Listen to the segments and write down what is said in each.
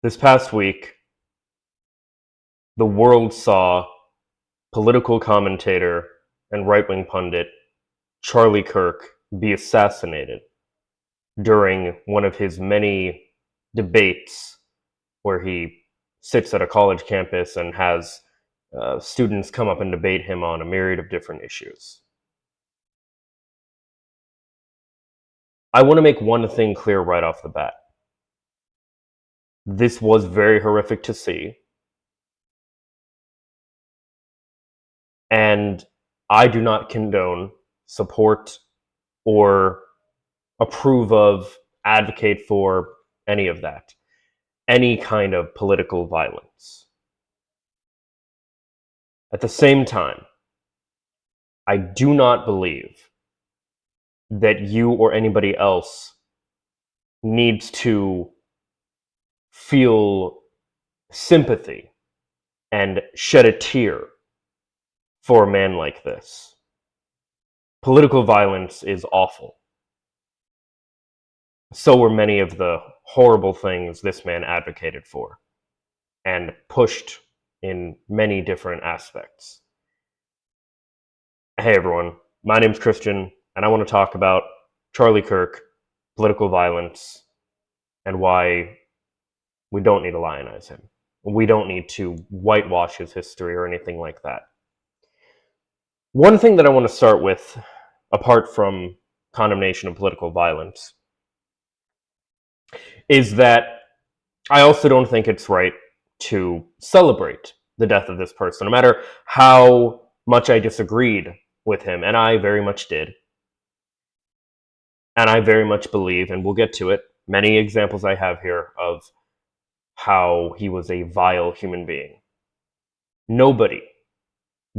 This past week, the world saw political commentator and right-wing pundit Charlie Kirk be assassinated during one of his many debates where he sits at a college campus and has students come up and debate him on a myriad of different issues. I want to make one thing clear right off the bat. This was very horrific to see, and I do not condone, support, or approve of, advocate for any of that, any kind of political violence. At the same time, I do not believe that you or anybody else needs to feel sympathy and shed a tear for a man like this. Political violence is awful. So were many of the horrible things this man advocated for and pushed in many different aspects. Hey everyone, my name's Christian, and I want to talk about Charlie Kirk, political violence, and why we don't need to lionize him. We don't need to whitewash his history or anything like that. One thing that I want to start with, apart from condemnation of political violence, is that I also don't think it's right to celebrate the death of this person, no matter how much I disagreed with him, and I very much did. And I very much believe, and we'll get to it, many examples I have here of how he was a vile human being. Nobody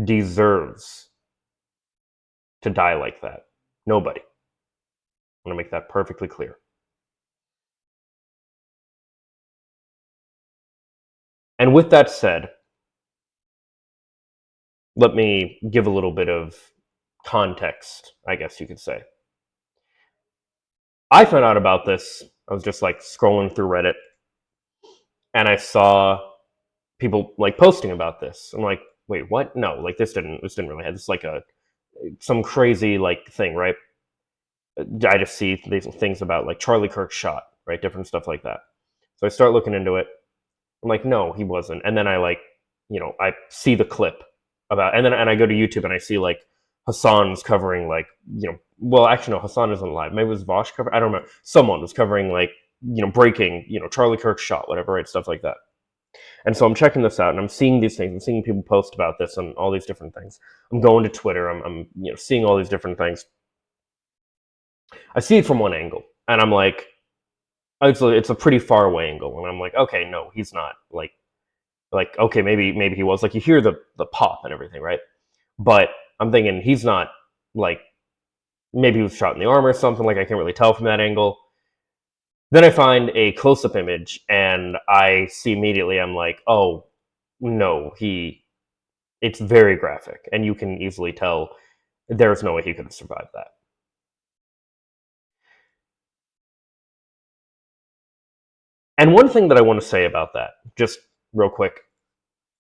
deserves to die like that. Nobody. I want to make that perfectly clear. And with that said, let me give a little bit of context, I guess you could say. I found out about this. I was just like scrolling through Reddit, and I saw people like posting about this. I'm like, wait, what? No, like this didn't really have this like some crazy like thing, right? I just see these things about like Charlie Kirk shot, right? Different stuff like that. So I start looking into it. I'm like, no, he wasn't. And then I like, I see the clip about, and I go to YouTube and I see like Hassan's covering like, well, actually no, Hassan isn't alive. Maybe it was Vosh cover. I don't remember. Someone was covering like, breaking, Charlie Kirk shot, whatever, right? Stuff like that. And so I'm checking this out and I'm seeing these things. I'm seeing people post about this and all these different things. I'm going to Twitter. I'm seeing all these different things. I see it from one angle and I'm like, it's a pretty far away angle. And I'm like, okay, no, he's not. Like okay, maybe he was. Like you hear the pop and everything, right? But I'm thinking he's not, like, maybe he was shot in the arm or something. Like I can't really tell from that angle. Then I find a close-up image and I see immediately, I'm like, oh no, it's very graphic and you can easily tell there's no way he could have survived that. And one thing that I want to say about that, just real quick,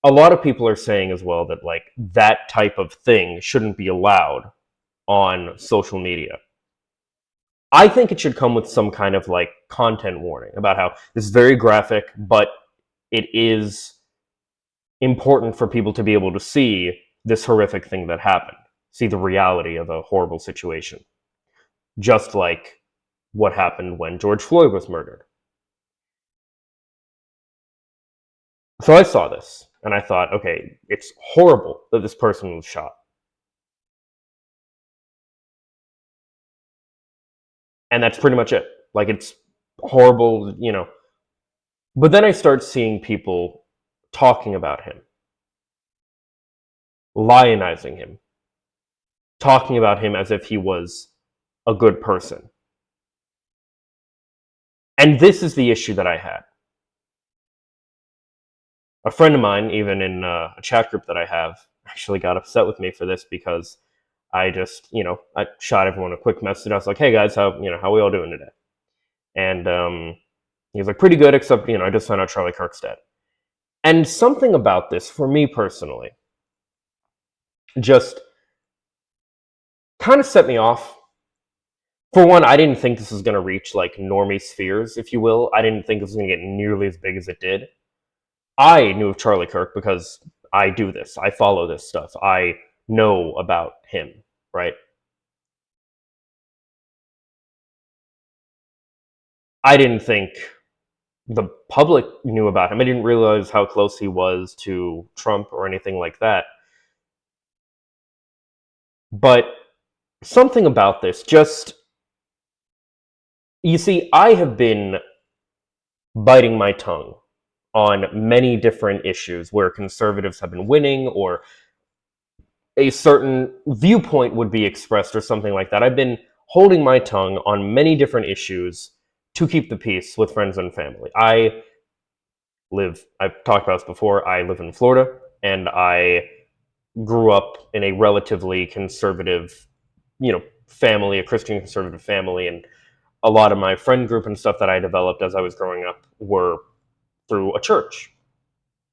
a lot of people are saying as well that like that type of thing shouldn't be allowed on social media. I think it should come with some kind of like content warning about how this is very graphic, but it is important for people to be able to see this horrific thing that happened, see the reality of a horrible situation. Just like what happened when George Floyd was murdered. So I saw this and I thought, okay, it's horrible that this person was shot. And that's pretty much it. Like it's horrible, But then I start seeing people talking about him, lionizing him, talking about him as if he was a good person. And this is the issue that I had. A friend of mine, even in a chat group that I have, actually got upset with me for this because I just, I shot everyone a quick message. I was like, "Hey guys, how we all doing today?" And He was like, pretty good, except, I just found out Charlie Kirk's dead. And something about this, for me personally, just kind of set me off. For one, I didn't think this was going to reach like normie spheres, if you will. I didn't think it was going to get nearly as big as it did. I knew of Charlie Kirk because I do this. I follow this stuff. I know about him, right? I didn't think the public knew about him. I didn't realize how close he was to Trump or anything like that. But something about this, just, you see, I have been biting my tongue on many different issues where conservatives have been winning or a certain viewpoint would be expressed or something like that. I've been holding my tongue on many different issues to keep the peace with friends and family. I've talked about this before, I live in Florida, and I grew up in a relatively conservative, family, a Christian conservative family, and a lot of my friend group and stuff that I developed as I was growing up were through a church.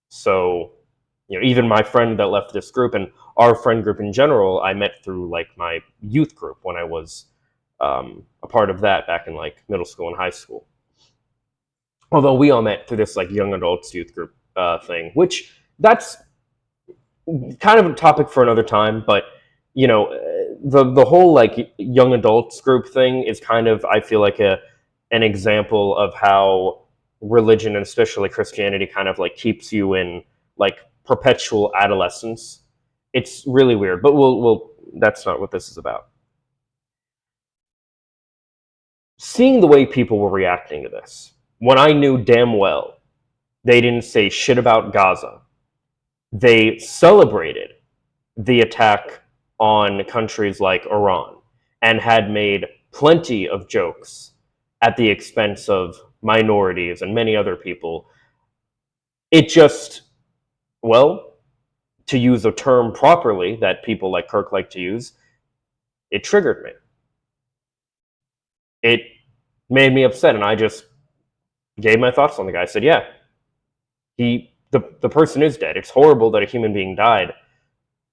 So, even my friend that left this group and our friend group in general, I met through like my youth group when I was a part of that back in like middle school and high school. Although we all met through this like young adults youth group thing, which that's kind of a topic for another time. But the whole like young adults group thing is kind of, I feel like, an example of how religion, and especially Christianity, kind of like keeps you in like perpetual adolescence. It's really weird, but we'll that's not what this is about. Seeing the way people were reacting to this, when I knew damn well they didn't say shit about Gaza, they celebrated the attack on countries like Iran and had made plenty of jokes at the expense of minorities and many other people. It just, well, to use a term properly that people like Kirk like to use, it triggered me. It made me upset, and I just gave my thoughts on the guy. I said, yeah, the person is dead. It's horrible that a human being died,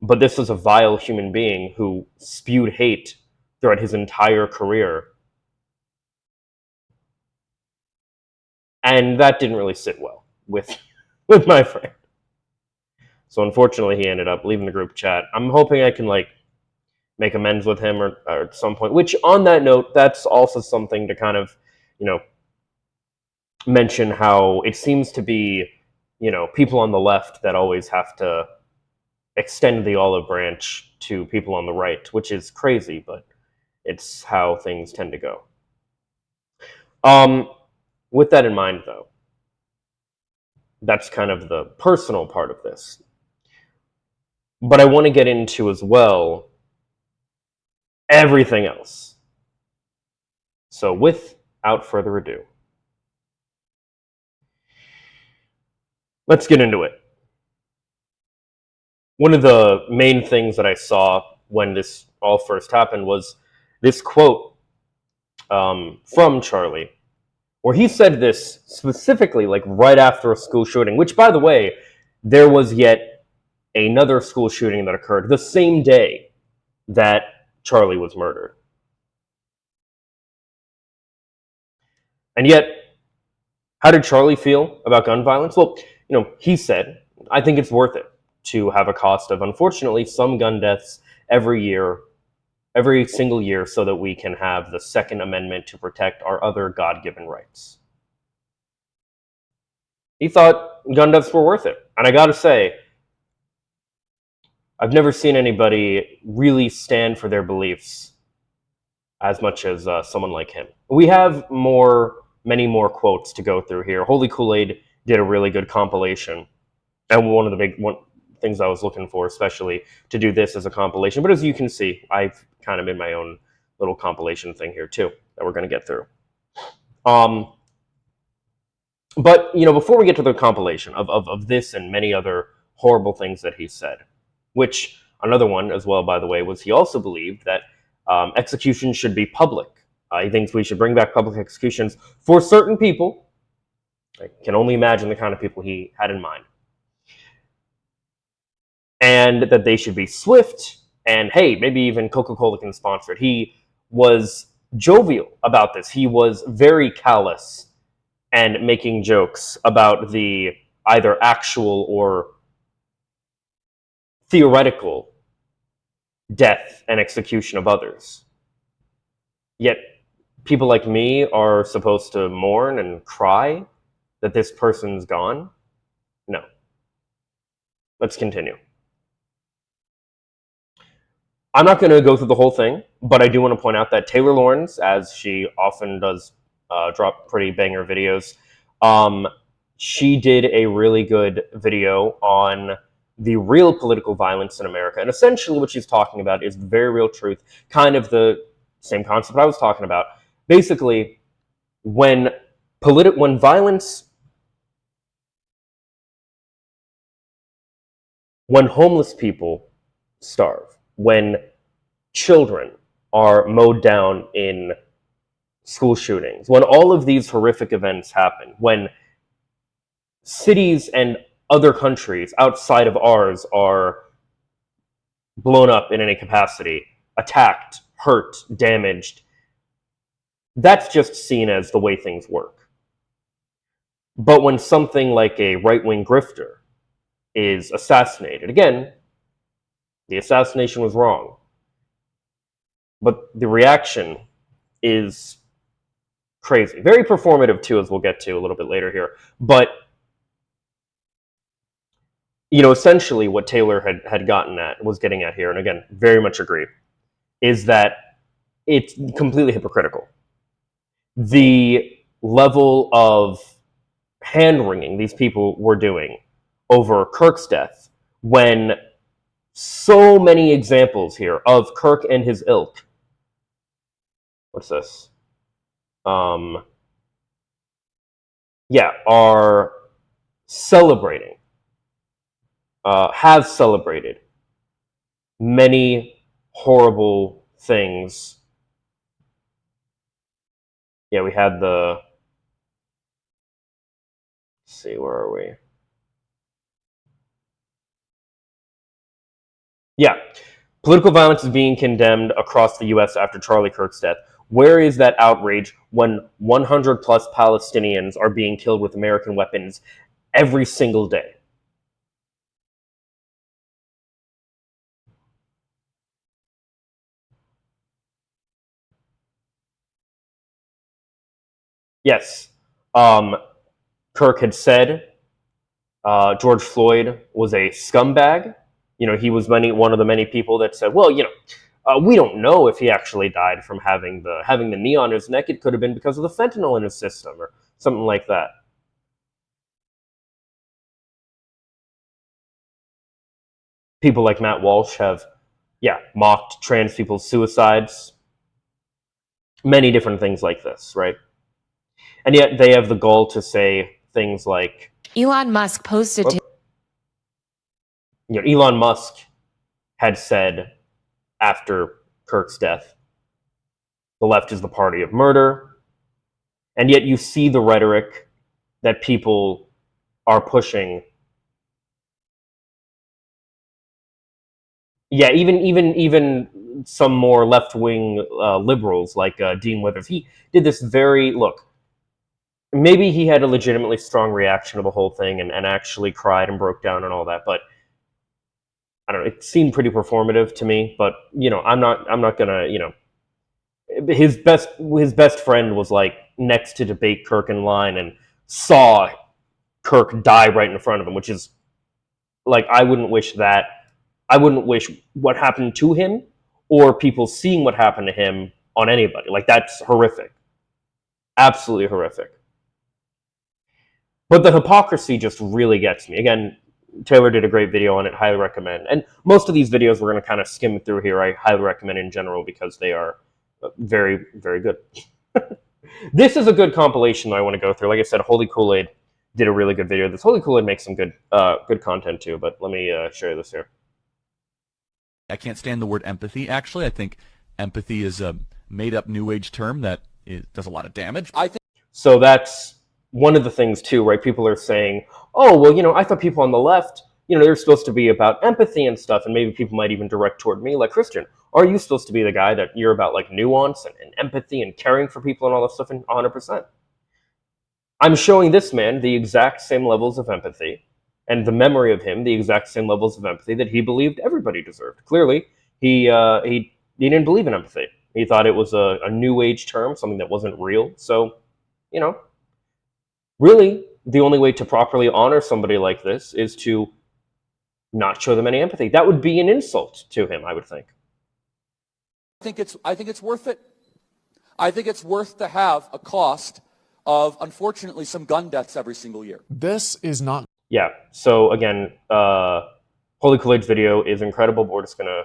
but this was a vile human being who spewed hate throughout his entire career. And that didn't really sit well with with my friend. So unfortunately, he ended up leaving the group chat. I'm hoping I can like make amends with him or at some point. Which, on that note, that's also something to kind of, you know, mention how it seems to be, people on the left that always have to extend the olive branch to people on the right, which is crazy, but it's how things tend to go. Um, with that in mind, though, that's kind of the personal part of this. But I want to get into as well everything else. So without further ado, let's get into it. One of the main things that I saw when this all first happened was this quote from Charlie, where he said this specifically like right after a school shooting, which, by the way, there was yet another school shooting that occurred the same day that Charlie was murdered. And yet, how did Charlie feel about gun violence? Well, he said, I think it's worth it to have a cost of, unfortunately, some gun deaths every single year, so that we can have the Second Amendment to protect our other God-given rights. He thought gun deaths were worth it. And I gotta say, I've never seen anybody really stand for their beliefs as much as someone like him. We have many more quotes to go through here. Holy Kool-Aid did a really good compilation, and one of the big things I was looking for, especially to do this as a compilation. But as you can see, I've kind of made my own little compilation thing here too that we're going to get through. But before we get to the compilation of this and many other horrible things that he said, which another one as well, by the way, was he also believed that executions should be public. He thinks we should bring back public executions for certain people, I can only imagine the kind of people he had in mind. And that they should be swift, and hey, maybe even Coca-Cola can sponsor it. He was jovial about this. He was very callous and making jokes about the either actual or theoretical death and execution of others. Yet people like me are supposed to mourn and cry that this person's gone? No. Let's continue. I'm not going to go through the whole thing, but I do want to point out that Taylor Lawrence, as she often does drop pretty banger videos, she did a really good video on the real political violence in America. And essentially what she's talking about is the very real truth, kind of the same concept I was talking about. Basically, when violence, when homeless people starve, when children are mowed down in school shootings, when all of these horrific events happen, when cities and other countries outside of ours are blown up in any capacity, attacked, hurt, damaged, that's just seen as the way things work. But when something like a right-wing grifter is assassinated, again, the assassination was wrong, but the reaction is crazy. Very performative too, as we'll get to a little bit later here. But essentially what Taylor was getting at here, and again, very much agree, is that it's completely hypocritical. The level of hand-wringing these people were doing over Kirk's death, when so many examples here of Kirk and his ilk. What's this? Are celebrating, have celebrated many horrible things. Yeah, we had let's see, where are we? Yeah. Political violence is being condemned across the U.S. after Charlie Kirk's death. Where is that outrage when 100 plus Palestinians are being killed with American weapons every single day? Yes. Kirk had said George Floyd was a scumbag. He was one of the many people that said, well, we don't know if he actually died from having the knee on his neck. It could have been because of the fentanyl in his system or something like that. People like Matt Walsh have, mocked trans people's suicides. Many different things like this, right? And yet they have the gall to say things like Elon Musk posted to... Elon Musk had said after Kirk's death, the left is the party of murder. And yet you see the rhetoric that people are pushing. Yeah, even some more left-wing liberals like Dean Withers. He did this look, maybe he had a legitimately strong reaction to the whole thing and actually cried and broke down and all that, but I don't know, it seemed pretty performative to me. But I'm not gonna, his best friend was like next to debate Kirk in line and saw Kirk die right in front of him, which is like, I wouldn't wish what happened to him or people seeing what happened to him on anybody. Like, that's horrific. Absolutely horrific. But the hypocrisy just really gets me. Again, Taylor did a great video on it, highly recommend. And most of these videos we're going to kind of skim through here. I highly recommend in general because they are very, very good. This is a good compilation that I want to go through. Like I said, Holy Kool-Aid did a really good video. This Holy Kool-Aid makes some good content too, but let me show you this here. I can't stand the word empathy, actually. I think empathy is a made-up New Age term that does a lot of damage. So that's one of the things too, right? People are saying, "Oh, well, I thought people on the left, they're supposed to be about empathy and stuff," and maybe people might even direct toward me, like, Christian, are you supposed to be the guy that you're about like nuance and empathy and caring for people and all that stuff? And 100%. I'm showing this man the exact same levels of empathy, and the memory of him the exact same levels of empathy that he believed everybody deserved. Clearly, he didn't believe in empathy. He thought it was a new age term, something that wasn't real. So, you know, really, the only way to properly honor somebody like this is to not show them any empathy. That would be an insult to him, I would think. I think it's worth it. I think it's worth to have a cost of, unfortunately, some gun deaths every single year. This is not. Yeah. So again, Holy Kool-Aid's video is incredible, but we're just gonna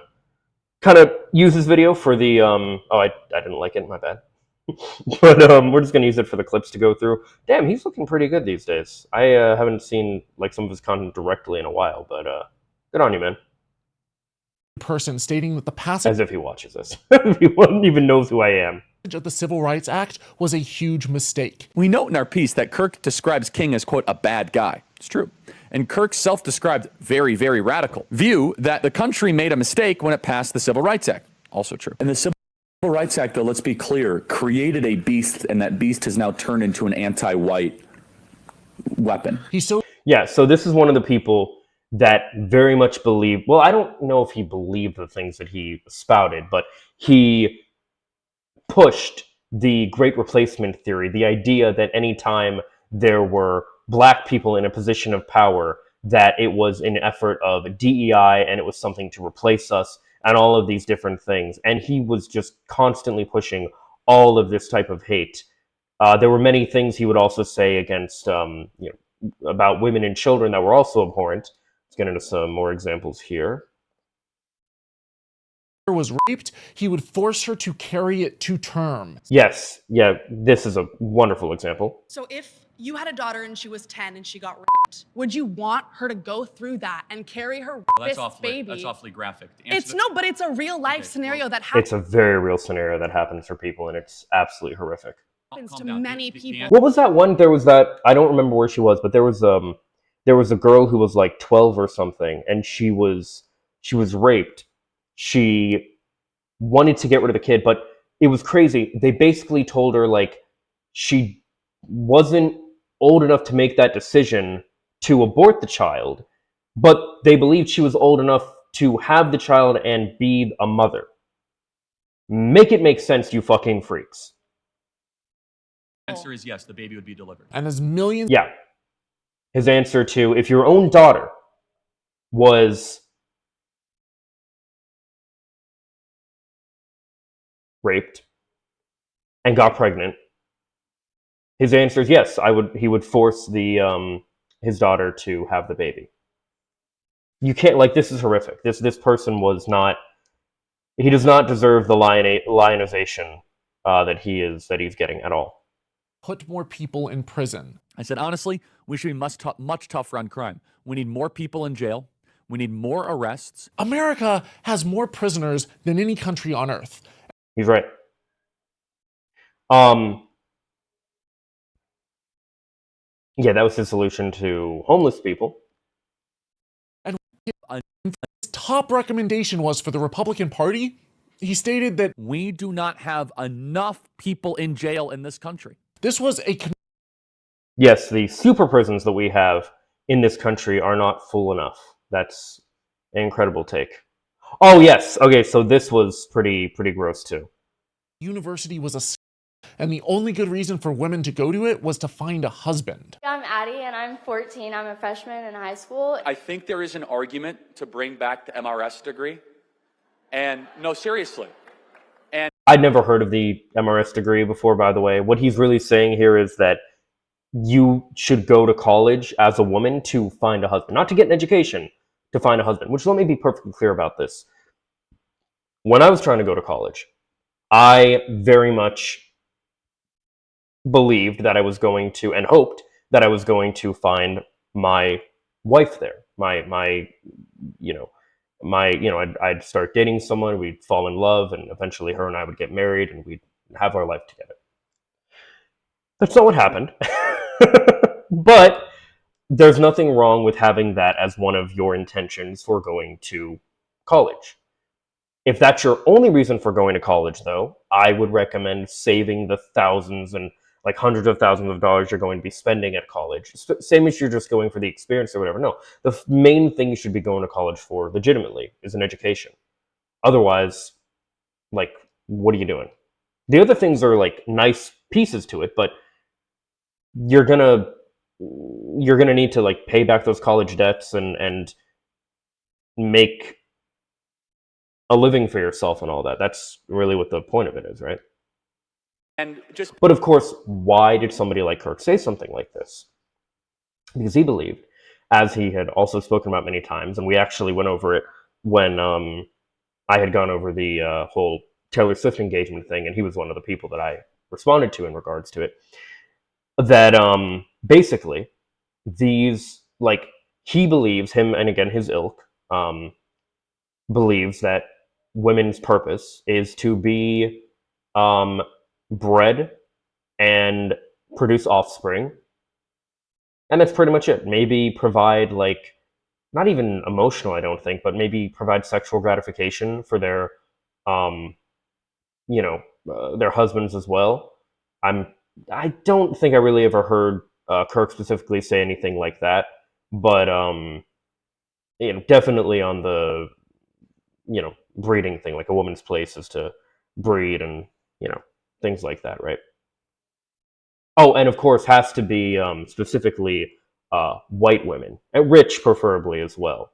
kind of use this video for the I didn't like it, my bad. But we're just gonna use it for the clips to go through. Damn, he's looking pretty good these days. I haven't seen like some of his content directly in a while, but good on you, man. Person stating that the passage As if he watches this. He wouldn't even knows who I am. of the Civil Rights Act was a huge mistake. We note in our piece that Kirk describes King as, quote, a bad guy. It's true. And Kirk's self-described very, very radical view that the country made a mistake when it passed the Civil Rights Act. Also true. And the Civil Rights Act, though, let's be clear, created a beast, and that beast has now turned into an anti-white weapon. Yeah, so this is one of the people that very much believed, well, I don't know if he believed the things that he spouted, but he pushed the Great Replacement theory, the idea that anytime there were black people in a position of power, that it was an effort of DEI and it was something to replace us and all of these different things. And he was just constantly pushing all of this type of hate. There were many things he would also say against, about women and children that were also abhorrent. Let's get into some more examples here. Was raped, he would force her to carry it to term. Yes, yeah, this is a wonderful example. So if you had a daughter and she was 10 and she got raped, would you want her to go through that and carry her baby? That's awfully graphic. It's but it's a real life scenario that happens. It's a very real scenario that happens for people, and it's absolutely horrific. To many people. What was that one? There was that, I don't remember where she was, but there was a girl who was like 12 or something, and she was raped. She wanted to get rid of the kid, but it was crazy. They basically told her like she wasn't old enough to make that decision to abort the child, but they believed she was old enough to have the child and be a mother. Make it make sense, you fucking freaks. The answer is yes, the baby would be delivered. And as millions. Yeah. His answer to, if your own daughter was raped and got pregnant, his answer is yes, he would force his daughter to have the baby. You can't, like, this is horrific. This person he does not deserve the lionization that he's getting at all. Put more people in prison. I said, honestly, we should be much tougher on crime. We need more people in jail. We need more arrests. America has more prisoners than any country on earth. He's right. Yeah, that was his solution to homeless people. And his top recommendation was for the Republican Party. He stated that we do not have enough people in jail in this country. This was a... Yes, the super prisons that we have in this country are not full enough. That's an incredible take. Oh, yes. Okay, so this was pretty gross, too. University was and the only good reason for women to go to it was to find a husband. I'm Addie, and I'm 14. I'm a freshman in high school. I think there is an argument to bring back the MRS degree. And no, seriously. And I'd never heard of the MRS degree before, by the way. What he's really saying here is that you should go to college as a woman to find a husband, not to get an education, to find a husband, which let me be perfectly clear about this. When I was trying to go to college, I very much believed that I was going to, and hoped that I was going to find my wife there. I'd start dating someone, we'd fall in love, and eventually her and I would get married, and we'd have our life together. That's not what happened. But there's nothing wrong with having that as one of your intentions for going to college. If that's your only reason for going to college, though, I would recommend saving the thousands and like hundreds of thousands of dollars you're going to be spending at college. Same as you're just going for the experience or whatever. No, the main thing you should be going to college for, legitimately, is an education. Otherwise, like, what are you doing? The other things are like nice pieces to it, but you're gonna need to like pay back those college debts and make a living for yourself and all that. That's really what the point of it is, right? And just But of course, why did somebody like Kirk say something like this? Because he believed, as he had also spoken about many times, and we actually went over it when I had gone over the whole Taylor Swift engagement thing, and he was one of the people that I responded to in regards to it, that basically these, like, he believes, him and again his ilk, believes that women's purpose is to be bred and produce offspring, and that's pretty much it. Maybe provide, like, not even emotional, I don't think, but maybe provide sexual gratification for their um their husbands as well. I don't think I really ever heard Kirk specifically say anything like that, but definitely on the breeding thing, like a woman's place is to breed and things like that, right? Oh, and of course, has to be specifically white women, and rich preferably as well,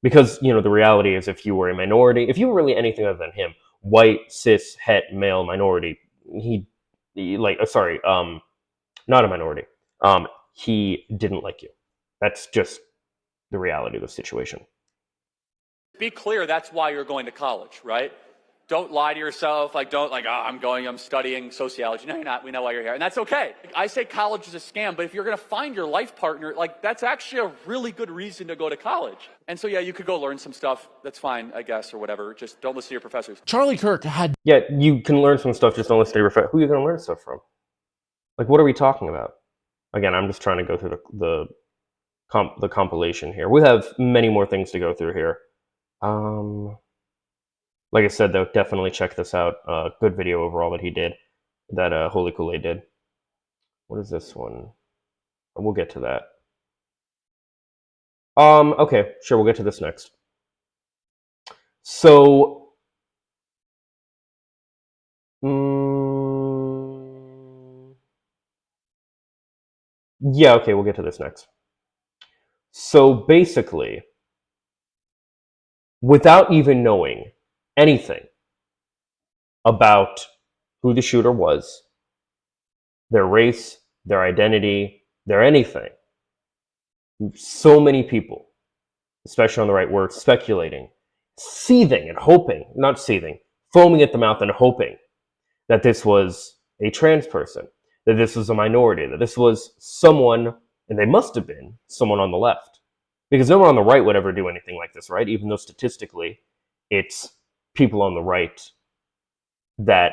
because the reality is, if you were a minority, if you were really anything other than him, white cis het male minority, he like sorry, not a minority, he didn't like you. That's just the reality of the situation. be clear, that's why you're going to college, right? Don't lie to yourself. Like, don't like, I'm studying sociology. No, you're not. We know why you're here. And that's okay. I say college is a scam, but if you're going to find your life partner, like, that's actually a really good reason to go to college. And so, yeah, you could go learn some stuff. That's fine, I guess, or whatever. Just don't listen to your professors. Charlie Kirk had Yeah, you can learn some stuff, just don't listen to your who are you going to learn stuff from? Like, what are we talking about? Again, I'm just trying to go through the compilation here. We have many more things to go through here. Like I said, though, definitely check this out. Good video overall that he did, that Holy Kool-Aid did. What is this one? We'll get to that. Okay, sure, we'll get to this next. So, yeah, okay, we'll get to this next. So basically, without even knowing anything about who the shooter was, their race, their identity, their anything, so many people, especially on the right, were speculating, seething and hoping, not seething, foaming at the mouth and hoping that this was a trans person, that this was a minority, that this was someone, and they must have been someone on the left. Because no one on the right would ever do anything like this, right? Even though statistically, it's people on the right that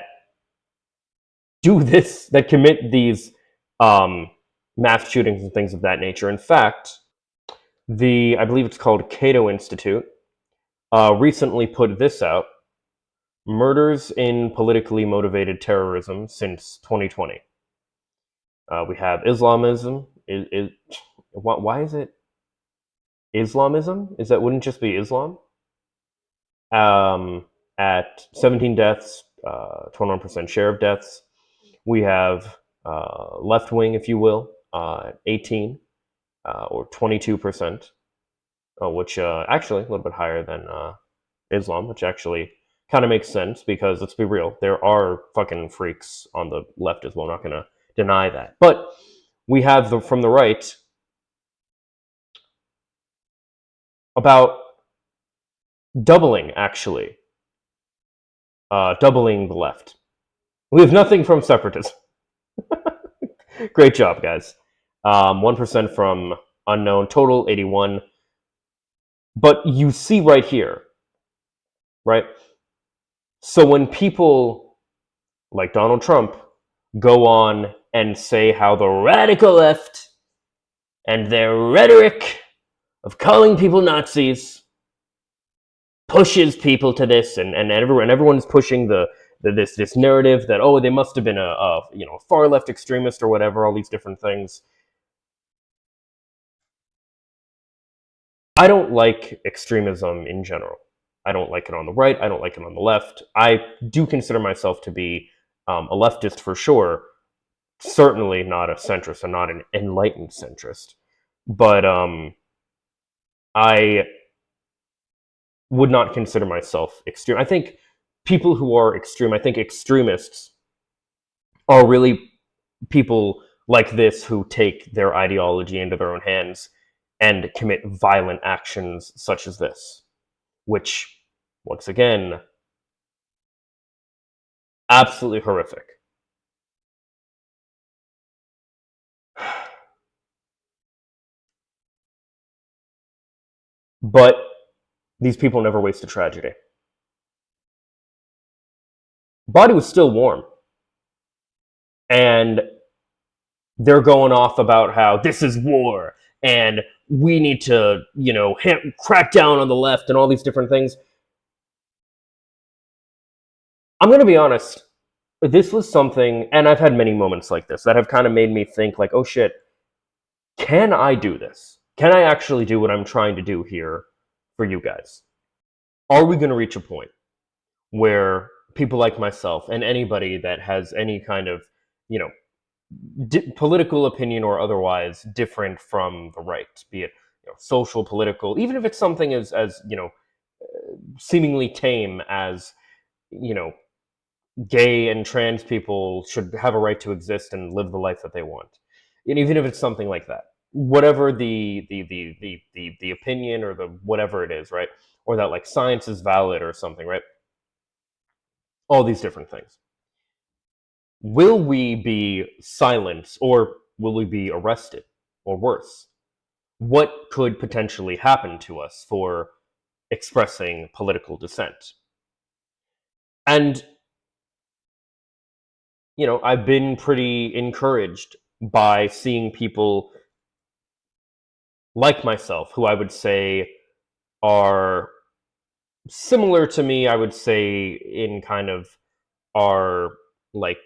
do this, that commit these mass shootings and things of that nature. In fact, I believe it's called Cato Institute, recently put this out: murders in politically motivated terrorism since 2020. We have Islamism. Why is it Islamism? Wouldn't just be Islam? At 17 deaths, 21% share of deaths. We have left wing, if you will, 18 or 22%, which actually a little bit higher than Islam, which actually kind of makes sense, because let's be real, there are fucking freaks on the left as well. I'm not going to deny that. But we have from the right about doubling, actually, doubling the left. We have nothing from separatism. Great job, guys. 1% from unknown, total 81. But you see right here, right? So when people like Donald Trump go on and say how the radical left and their rhetoric of calling people Nazis pushes people to this, and everyone's pushing this narrative that, oh, they must have been a far left extremist or whatever, all these different things. I don't like extremism in general. I don't like it on the right. I don't like it on the left. I do consider myself to be a leftist for sure. Certainly not a centrist. I'm not an enlightened centrist. But I would not consider myself extreme. I think people who are extreme, I think extremists are really people like this who take their ideology into their own hands and commit violent actions such as this, which, once again, absolutely horrific. But these people never waste a tragedy. Body was still warm. And they're going off about how this is war and we need to, crack down on the left and all these different things. I'm going to be honest. This was something, and I've had many moments like this that have kind of made me think like, oh shit, can I do this? Can I actually do what I'm trying to do here for you guys? Are we going to reach a point where people like myself and anybody that has any kind of, political opinion or otherwise different from the right, be it social, political, even if it's something as seemingly tame as gay and trans people should have a right to exist and live the life that they want, and even if it's something like that, whatever the opinion or the whatever it is, right, or that like science is valid or something, right, all these different things. Will we be silenced or will we be arrested or worse? What could potentially happen to us for expressing political dissent? And, I've been pretty encouraged by seeing people like myself who I would say are similar to me, I would say, in kind of our, like,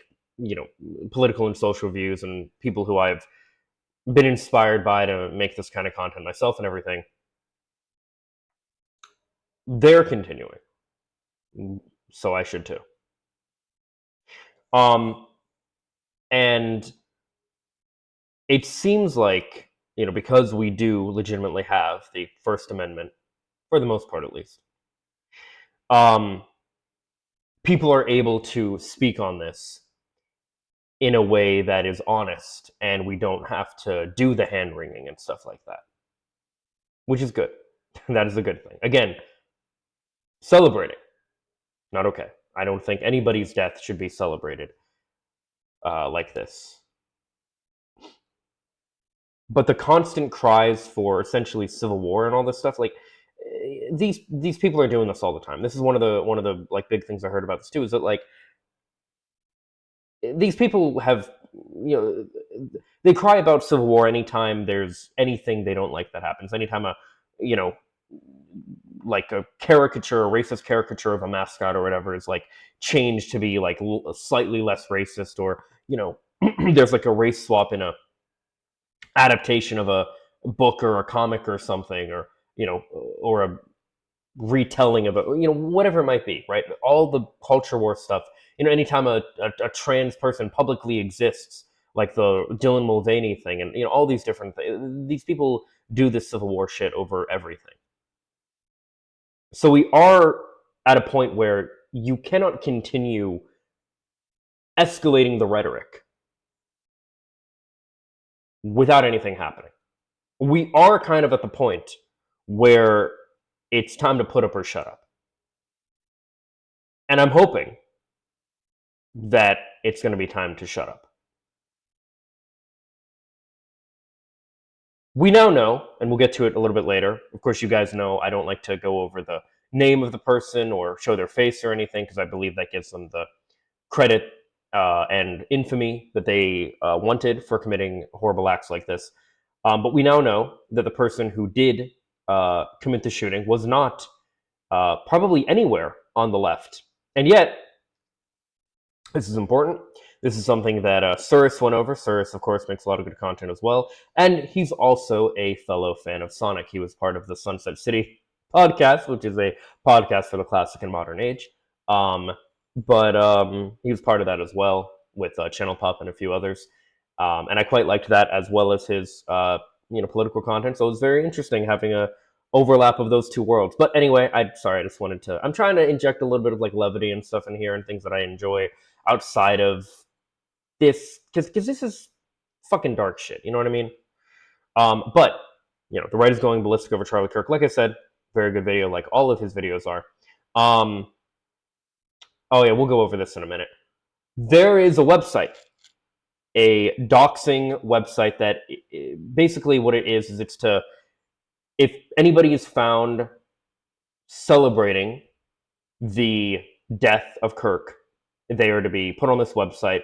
political and social views, and people who I've been inspired by to make this kind of content myself and everything. They're continuing. So I should too. And it seems like, because we do legitimately have the First Amendment, for the most part at least, people are able to speak on this in a way that is honest, and we don't have to do the hand wringing and stuff like that, which is good. That is a good thing. Again, celebrating, not okay. I don't think anybody's death should be celebrated like this. But the constant cries for essentially civil war and all this stuff, like, these people are doing this all the time. This is one of the like big things I heard about this too, is that like these people have, they cry about civil war anytime there's anything they don't like that happens. Anytime like a caricature, a racist caricature of a mascot or whatever is like changed to be like slightly less racist, or there's like a race swap in a adaptation of a book or a comic or something, or or a retelling of it, whatever it might be, right? All the culture war stuff. Anytime a trans person publicly exists, like the Dylan Mulvaney thing, and all these different things. These people do this civil war shit over everything. So we are at a point where you cannot continue escalating the rhetoric without anything happening. We are kind of at the point where it's time to put up or shut up. And I'm hoping that it's going to be time to shut up. We now know, and we'll get to it a little bit later. Of course, you guys know I don't like to go over the name of the person or show their face or anything, because I believe that gives them the credit and infamy that they wanted for committing horrible acts like this. But we now know that the person who did commit the shooting was not probably anywhere on the left. And yet, this is important. This is something that Suris went over. Suris, of course, makes a lot of good content as well. And he's also a fellow fan of Sonic. He was part of the Sunset City podcast, which is a podcast for the classic and modern age. But he was part of that as well with Channel Pop and a few others. And I quite liked that, as well as his political content. So it was very interesting having a overlap of those two worlds. But anyway, I just wanted to, I'm trying to inject a little bit of like levity and stuff in here and things that I enjoy outside of this, because this is fucking dark shit, you know what I mean? But the right is going ballistic over Charlie Kirk. Like I said, very good video, like all of his videos are. Oh yeah, we'll go over this in a minute. There is a website, a doxing website that basically what it is it's to, if anybody is found celebrating the death of Kirk, they are to be put on this website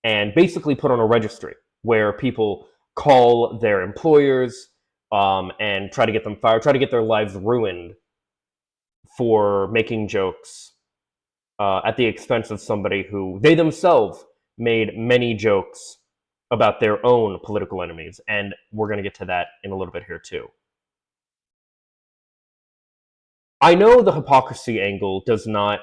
and basically put on a registry where people call their employers and try to get them fired, try to get their lives ruined for making jokes at the expense of somebody who they themselves made many jokes about their own political enemies. And we're going to get to that in a little bit here too. I know the hypocrisy angle does not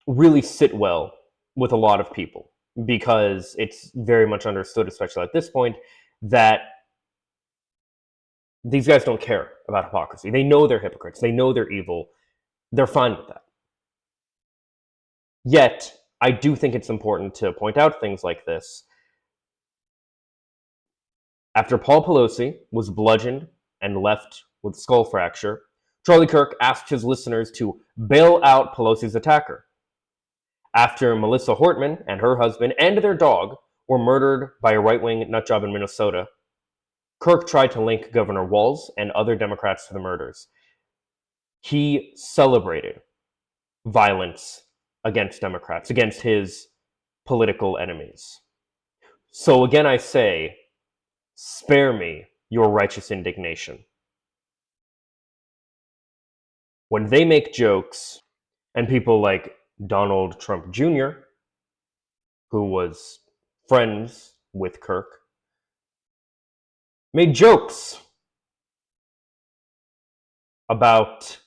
really sit well with a lot of people, because it's very much understood, especially at this point, that these guys don't care about hypocrisy. They know they're hypocrites. They know they're evil. They're fine with that. Yet, I do think it's important to point out things like this. After Paul Pelosi was bludgeoned and left with a skull fracture, Charlie Kirk asked his listeners to bail out Pelosi's attacker. After Melissa Hortman and her husband and their dog were murdered by a right-wing nutjob in Minnesota, Kirk tried to link Governor Walz and other Democrats to the murders. He celebrated violence against Democrats, against his political enemies. So again, I say, spare me your righteous indignation. When they make jokes, and people like Donald Trump Jr., who was friends with Kirk, made jokes about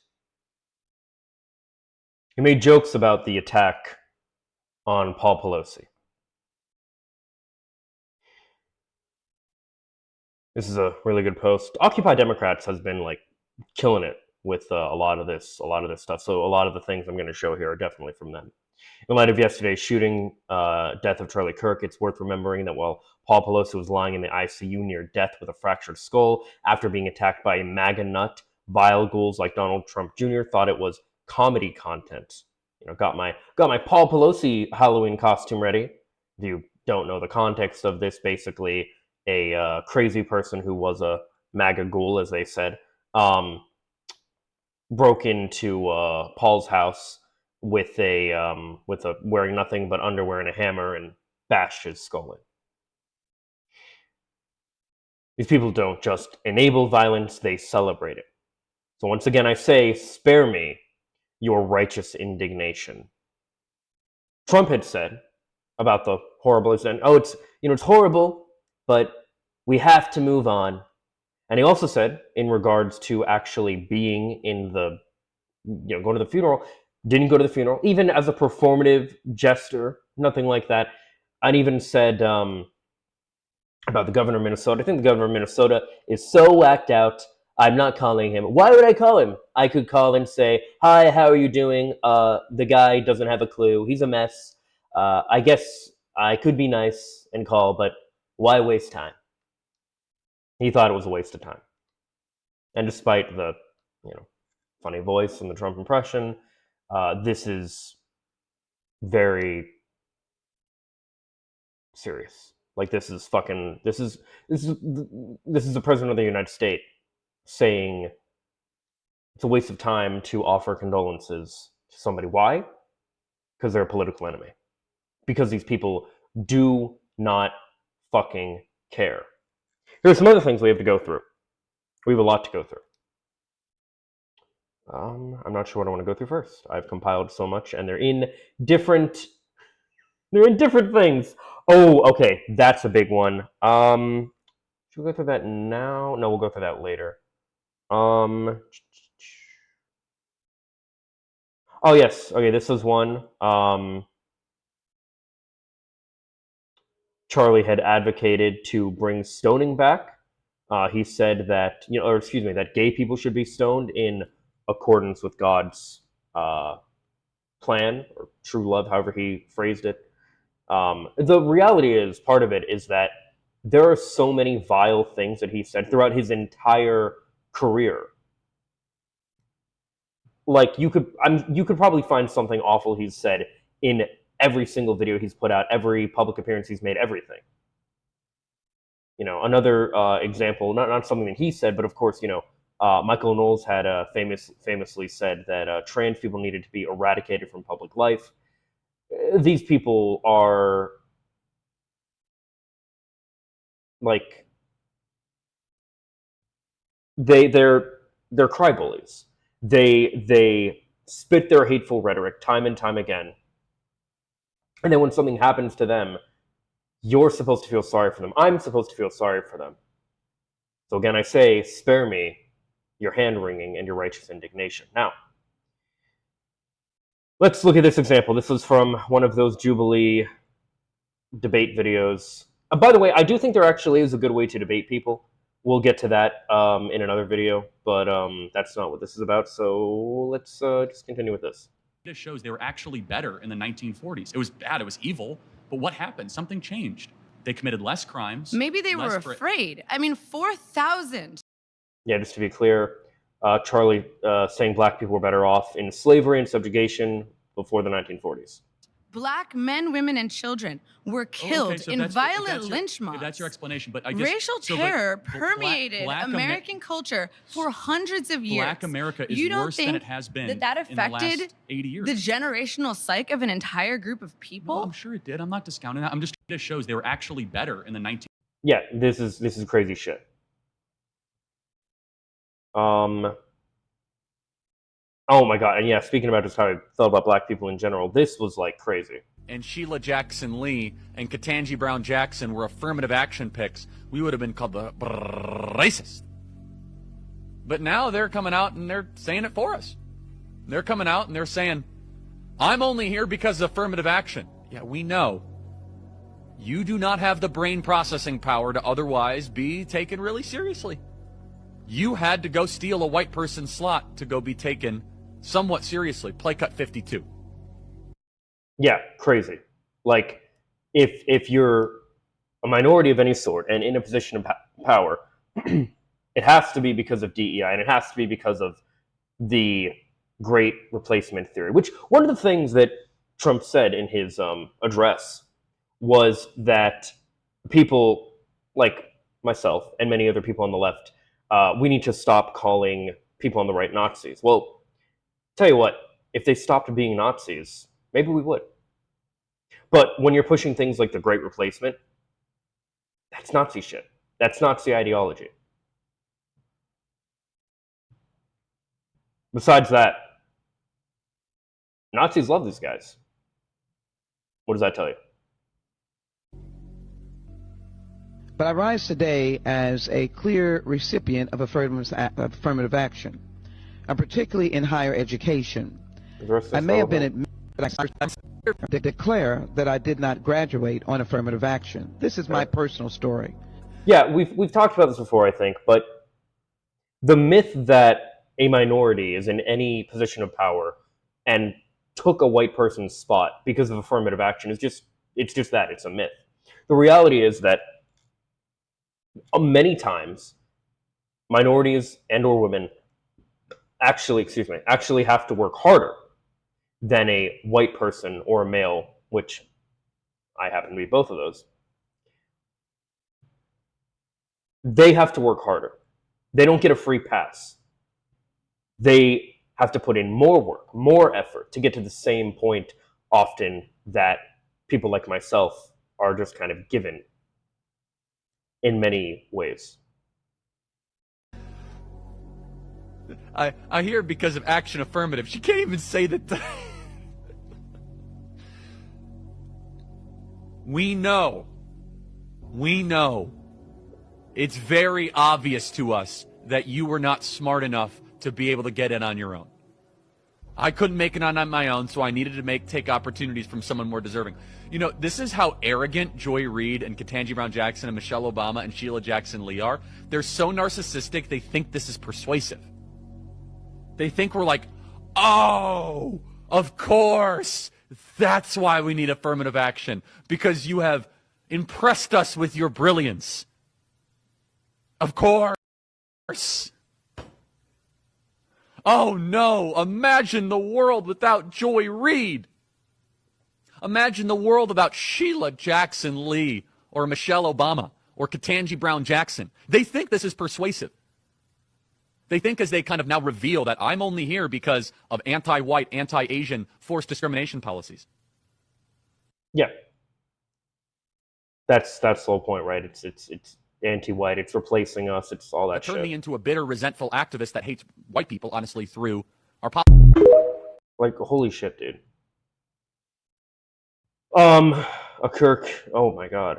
the attack on Paul Pelosi. This is a really good post. Occupy Democrats has been like killing it with a lot of this stuff. So a lot of the things I'm going to show here are definitely from them. In light of yesterday's shooting, death of Charlie Kirk, it's worth remembering that while Paul Pelosi was lying in the ICU near death with a fractured skull after being attacked by a MAGA nut, vile ghouls like Donald Trump Jr. thought it was comedy content. Got my Paul Pelosi Halloween costume ready. If you don't know the context of this, basically a crazy person who was a MAGA ghoul, as they said, broke into Paul's house with a wearing nothing but underwear and a hammer and bashed his skull in. These people don't just enable violence, they celebrate it. So once again, I say, spare me your righteous indignation. Trump had said about the horrible incident, it's horrible, but we have to move on. And he also said, in regards to actually being in the, going to the funeral, didn't go to the funeral, even as a performative gesture, nothing like that. And even said about the governor of Minnesota. I think the governor of Minnesota is so whacked out, I'm not calling him. Why would I call him? I could call and say, hi, how are you doing? The guy doesn't have a clue. He's a mess. I guess I could be nice and call, but why waste time? He thought it was a waste of time. And despite the, funny voice and the Trump impression, this is very serious. Like, this is the president of the United States saying it's a waste of time to offer condolences to somebody. Why? because they're a political enemy. Because these people do not fucking care. Here's some other things we have to go through. We have a lot to go through. I'm not sure what I want to go through first. I've compiled so much, and they're in different things. Oh, okay, that's a big one. Should we go through that now? No, we'll go through that later. Oh yes, okay, this is one. Charlie had advocated to bring stoning back. He said that, that gay people should be stoned in accordance with God's plan, or true love, however he phrased it. The reality is, part of it is that there are so many vile things that he said throughout his entire career. Like, you could probably find something awful he's said in every single video he's put out, every public appearance he's made, everything. Another example, not something that he said, but of course, Michael Knowles had famously said that trans people needed to be eradicated from public life. These people are like, they're cry bullies. They spit their hateful rhetoric time and time again, and then when something happens to them, you're supposed to feel sorry for them. I'm supposed to feel sorry for them. So again, I say, spare me your hand-wringing and your righteous indignation. Now, let's look at this example. This is from one of those Jubilee debate videos. By the way, I do think there actually is a good way to debate people. We'll get to that in another video, but that's not what this is about, so let's just continue with this. It shows they were actually better in the 1940s. It was bad, it was evil, but what happened? Something changed. They committed less crimes. Maybe they were afraid. I mean, 4,000. Yeah, just to be clear, Charlie saying black people were better off in slavery and subjugation before the 1940s. Black men, women, and children were killed in violent lynch mobs. That's your explanation, but I guess racial terror permeated American culture for hundreds of years. Black America is worse than it has been that in the last affected 80 years. the generational psyche of an entire group of people? No, I'm sure it did. I'm not discounting that. I'm just it shows they were actually better in the 19. Yeah, this is crazy shit. Oh my god, and yeah, speaking about just how I felt about black people in general, this was like crazy. And Sheila Jackson Lee and Ketanji Brown Jackson were affirmative action picks, we would have been called the racist. But now they're coming out and they're saying it for us. They're coming out and they're saying, I'm only here because of affirmative action. Yeah, we know. You do not have the brain processing power to otherwise be taken really seriously. You had to go steal a white person's slot to go be taken somewhat seriously. Play cut 52. Yeah, crazy. Like, if you're a minority of any sort and in a position of power, it has to be because of DEI, and it has to be because of the Great Replacement theory. Which, one of the things that Trump said in his address was that people like myself and many other people on the left, we need to stop calling people on the right Nazis. Well, tell you what, if they stopped being Nazis, maybe we would. But when you're pushing things like the Great Replacement, that's Nazi shit. That's Nazi ideology. Besides that, Nazis love these guys. What does that tell you? But I rise today as a clear recipient of affirmative action, and particularly in higher education. I may have been admitted, but I declare that I did not graduate on affirmative action. This is my personal story. Yeah, we've talked about this before, I think, but the myth that a minority is in any position of power and took a white person's spot because of affirmative action is just that. It's a myth. The reality is that many times minorities and or women actually have to work harder than a white person or a male, which I happen to be both of those. They have to work harder. They don't get a free pass. They have to put in more work, more effort to get to the same point often that people like myself are just kind of given in many ways. I hear because of action affirmative. She can't even say that. We know. It's very obvious to us that you were not smart enough to be able to get in on your own. I couldn't make it on my own, so I needed to take opportunities from someone more deserving. You know, this is how arrogant Joy Reid and Ketanji Brown Jackson and Michelle Obama and Sheila Jackson Lee are. They're so narcissistic, they think this is persuasive. They think we're like, oh, of course, that's why we need affirmative action, because you have impressed us with your brilliance. Of course. Oh no, imagine the world without Joy Reid. Imagine the world without Sheila Jackson Lee or Michelle Obama or Ketanji Brown Jackson. They think this is persuasive. They think, as they kind of now reveal, that I'm only here because of anti-white, anti-Asian forced discrimination policies. Yeah. That's the whole point, right? It's anti-white, it's replacing us, it's all that shit. Turned me into a bitter, resentful activist that hates white people, honestly, through our like, holy shit, dude. A Kirk, oh my god.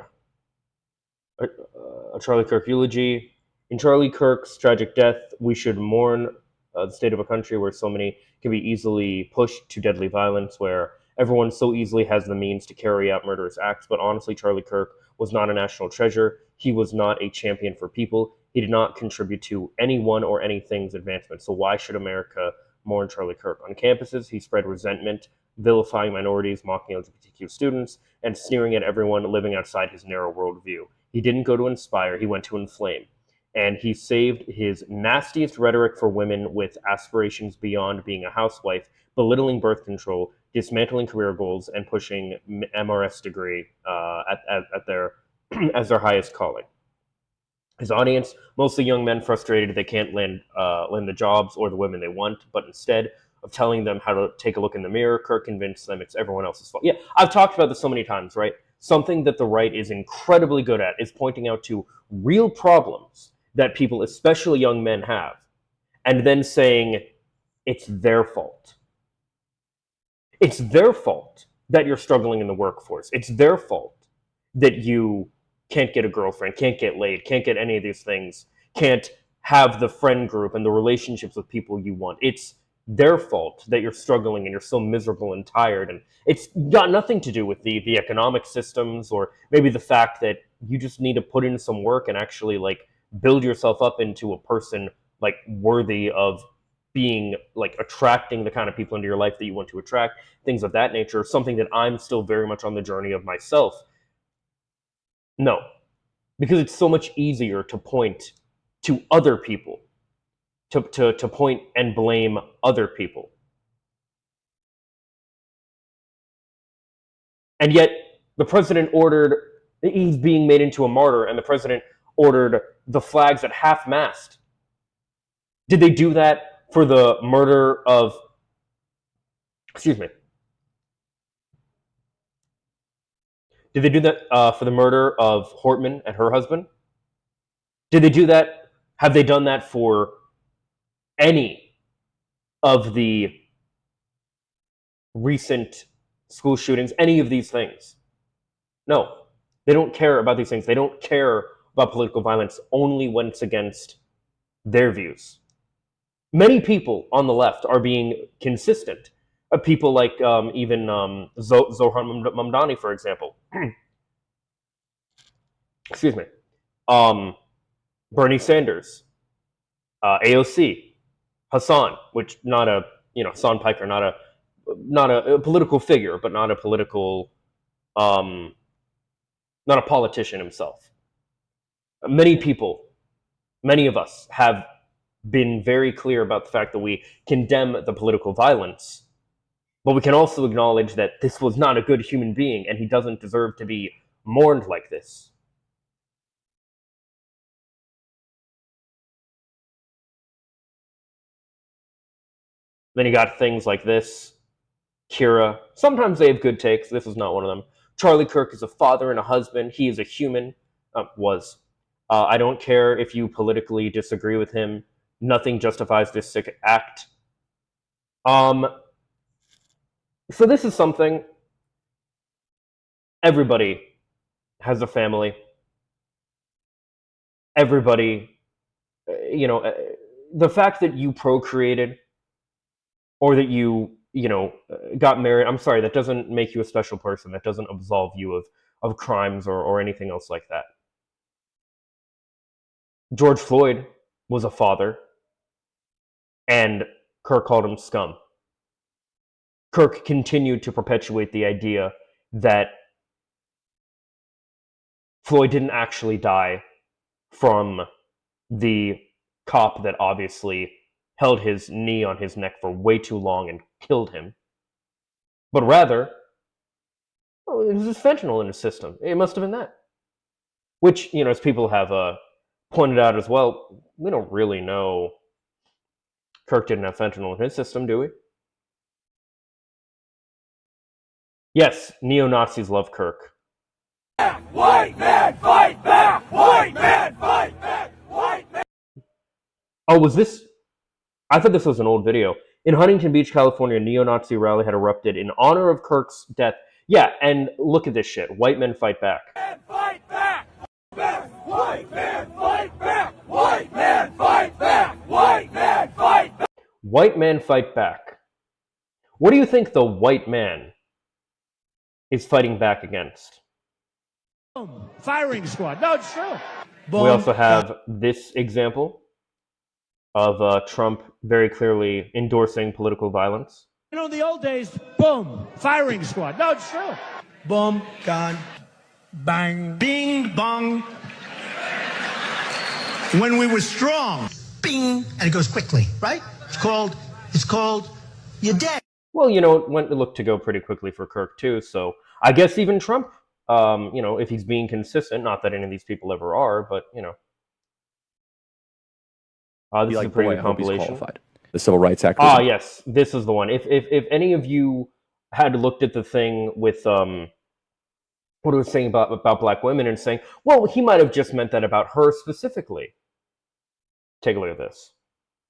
A Charlie Kirk eulogy. In Charlie Kirk's tragic death, we should mourn the state of a country where so many can be easily pushed to deadly violence, where everyone so easily has the means to carry out murderous acts. But honestly, Charlie Kirk was not a national treasure. He was not a champion for people. He did not contribute to anyone or anything's advancement. So why should America mourn Charlie Kirk? On campuses, he spread resentment, vilifying minorities, mocking LGBTQ students, and sneering at everyone living outside his narrow worldview. He didn't go to inspire, he went to inflame. And he saved his nastiest rhetoric for women with aspirations beyond being a housewife, belittling birth control, dismantling career goals, and pushing MRS degree at their as their highest calling. His audience, mostly young men frustrated they can't land the jobs or the women they want, but instead of telling them how to take a look in the mirror, Kirk convinced them it's everyone else's fault. Yeah, I've talked about this so many times, right? Something that the right is incredibly good at is pointing out to real problems that people, especially young men, have, and then saying it's their fault. It's their fault that you're struggling in the workforce. It's their fault that you can't get a girlfriend, can't get laid, can't get any of these things, can't have the friend group and the relationships with people you want. It's their fault that you're struggling and you're so miserable and tired. And it's got nothing to do with the economic systems, or maybe the fact that you just need to put in some work and actually like build yourself up into a person like worthy of being like attracting the kind of people into your life that you want to attract, things of that nature. Something that I'm still very much on the journey of myself. No, because it's so much easier to point to other people, to point and blame other people. And yet the president ordered, he's being made into a martyr, and the president ordered the flags at half-mast. Did they do that for the murder of, excuse me, did they do that for the murder of Hortman and her husband? Did they do that? Have they done that for any of the recent school shootings, any of these things? No, they don't care about these things. They don't care about political violence only when it's against their views. Many people on the left are being consistent. People like even Zohran Mamdani, for example. Excuse me. Bernie Sanders, AOC, Hassan, which not a, Hassan Piker, not a political figure, but not a political, not a politician himself. Many people, many of us have been very clear about the fact that we condemn the political violence, but we can also acknowledge that this was not a good human being and he doesn't deserve to be mourned like this. Then you got things like this, Kira. Sometimes they have good takes. This is not one of them. Charlie Kirk is a father and a husband. He is a human. Was. I don't care if you politically disagree with him. Nothing justifies this sick act. So this is something. Everybody has a family. Everybody, the fact that you procreated or that you got married, I'm sorry, that doesn't make you a special person. That doesn't absolve you of crimes or anything else like that. George Floyd was a father, and Kirk called him scum. Kirk continued to perpetuate the idea that Floyd didn't actually die from the cop that obviously held his knee on his neck for way too long and killed him. But rather, it was just fentanyl in his system. It must have been that. Which, as people have pointed out as well, we don't really know Kirk didn't have fentanyl in his system, do we? Yes, neo-Nazis love Kirk. White man, fight back! White man, fight back! White man! Oh, was this? I thought this was an old video. In Huntington Beach, California, a neo-Nazi rally had erupted in honor of Kirk's death. Yeah, and look at this shit. White men fight back. Fight back! White man, fight back! White man, fight back! White man, fight back! White man fight back. What do you think the white man is fighting back against? Boom. Firing squad. No, it's true. Boom. We also have this example of Trump very clearly endorsing political violence. In the old days, boom, firing squad. No, it's true. Boom, gun, bang, bing, bong. When we were strong, bing, and it goes quickly, right? It's called, you're dead. Well, it went looked to go pretty quickly for Kirk too, so I guess even Trump, if he's being consistent, not that any of these people ever are, but, this is a pretty good compilation. The Civil Rights Act. Yes, this is the one. If any of you had looked at the thing with what it was saying about black women and saying, well, he might have just meant that about her specifically. Take a look at this.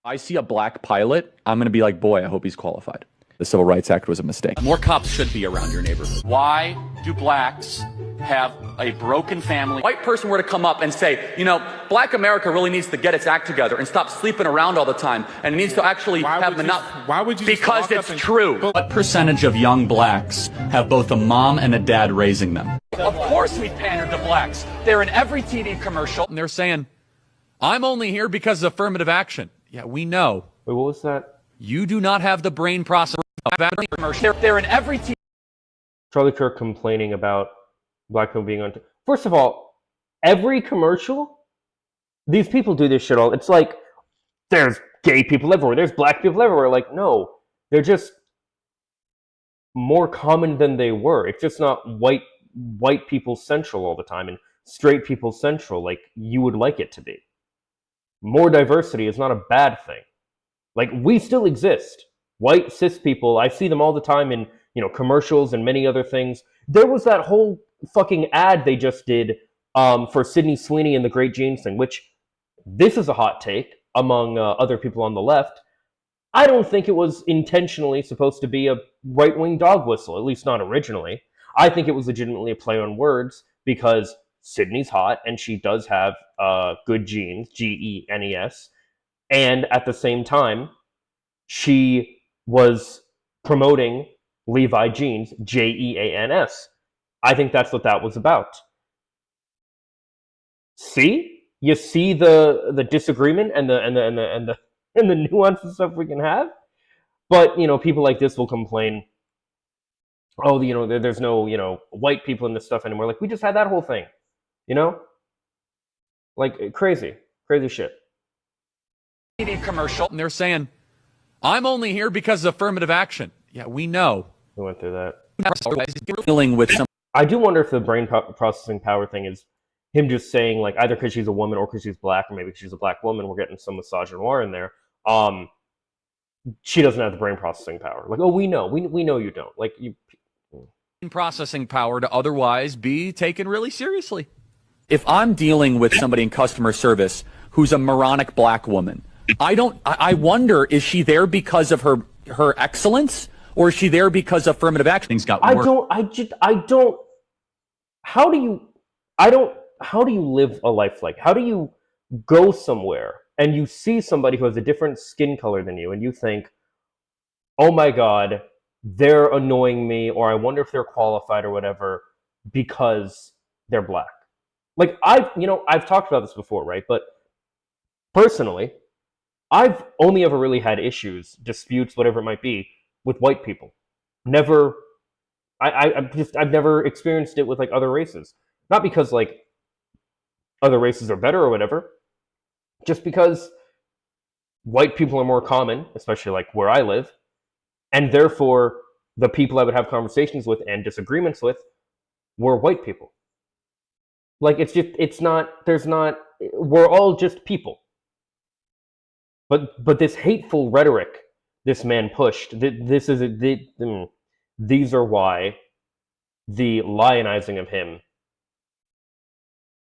I see a black pilot, I'm going to be like, boy, I hope he's qualified. The Civil Rights Act was a mistake. More cops should be around your neighborhood. Why do blacks have a broken family? White person were to come up and say, black America really needs to get its act together and stop sleeping around all the time, and it needs to actually have Why would you? Because it's true. What percentage of young blacks have both a mom and a dad raising them? Of course we pander to blacks. They're in every TV commercial. And they're saying, I'm only here because of affirmative action. Yeah, we know. Wait, what was that? You do not have the brain process of that commercial. They're in every TV. Charlie Kirk complaining about black people being on. First of all, every commercial, these people do this shit all. It's like there's gay people everywhere, there's black people everywhere. Like, no, they're just more common than they were. It's just not white people central all the time and straight people central like you would like it to be. More diversity is not a bad thing. Like, we still exist. White cis people, I see them all the time in commercials and many other things. There was that whole fucking ad they just did for Sydney Sweeney and the Great Genes thing, which this is a hot take among other people on the left. I don't think it was intentionally supposed to be a right-wing dog whistle, at least not originally. I think it was legitimately a play on words because Sydney's hot and she does have good genes, Genes, and at the same time, she was promoting Levi Jeans, Jeans. I think that's what that was about. See? You see the disagreement and the nuance and stuff we can have? But, people like this will complain, oh, there's no, white people in this stuff anymore. Like, we just had that whole thing, Like, crazy shit. TV commercial, and they're saying, I'm only here because of affirmative action. Yeah, we know. We went through that. Dealing with some. I do wonder if the brain processing power thing is him just saying, like, either because she's a woman or because she's black, or maybe because she's a black woman, we're getting some misogynoir in there. she doesn't have the brain processing power. Like, oh, we know you don't. Like, you processing power to otherwise be taken really seriously. If I'm dealing with somebody in customer service who's a moronic black woman, I wonder, is she there because of her excellence, or is she there because of affirmative action? Things got worse. How do you live a life like? How do you go somewhere and you see somebody who has a different skin color than you and you think, oh my God, they're annoying me, or I wonder if they're qualified or whatever because they're black. Like, I've talked about this before, right? But personally, I've only ever really had issues, disputes, whatever it might be, with white people. Never, I've never experienced it with like other races. Not because like other races are better or whatever, just because white people are more common, especially like where I live, and therefore the people I would have conversations with and disagreements with were white people. Like, we're all just people. But this hateful rhetoric this man pushed, these are why the lionizing of him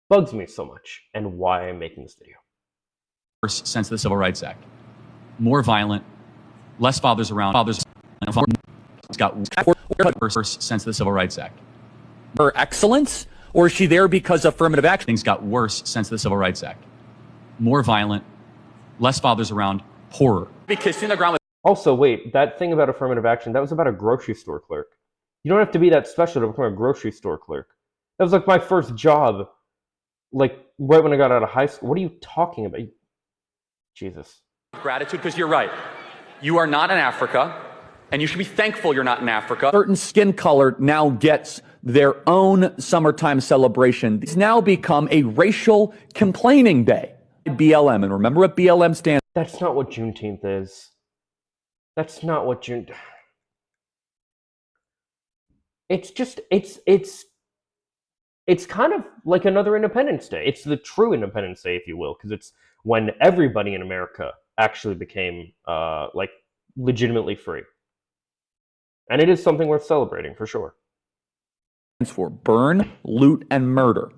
bugs me so much, and why I'm making this video. Since the Civil Rights Act. More violent, less fathers around. It's got worse since the Civil Rights Act. Her excellence, or is she there because of affirmative action? Things got worse since the Civil Rights Act. More violent, less fathers around, poorer. Be kissing the ground with. Also, wait, that thing about affirmative action, that was about a grocery store clerk. You don't have to be that special to become a grocery store clerk. That was like my first job, like right when I got out of high school. What are you talking about? Jesus. Gratitude, because you're right. You are not in Africa, and you should be thankful you're not in Africa. Certain skin color now gets their own summertime celebration. It's now become a racial complaining day. BLM, and remember what BLM stands for. That's not what Juneteenth is. That's not what It's just, it's kind of like another Independence Day. It's the true Independence Day, if you will, because it's when everybody in America actually became, like, legitimately free. And it is something worth celebrating, for sure. For burn, loot, and murder.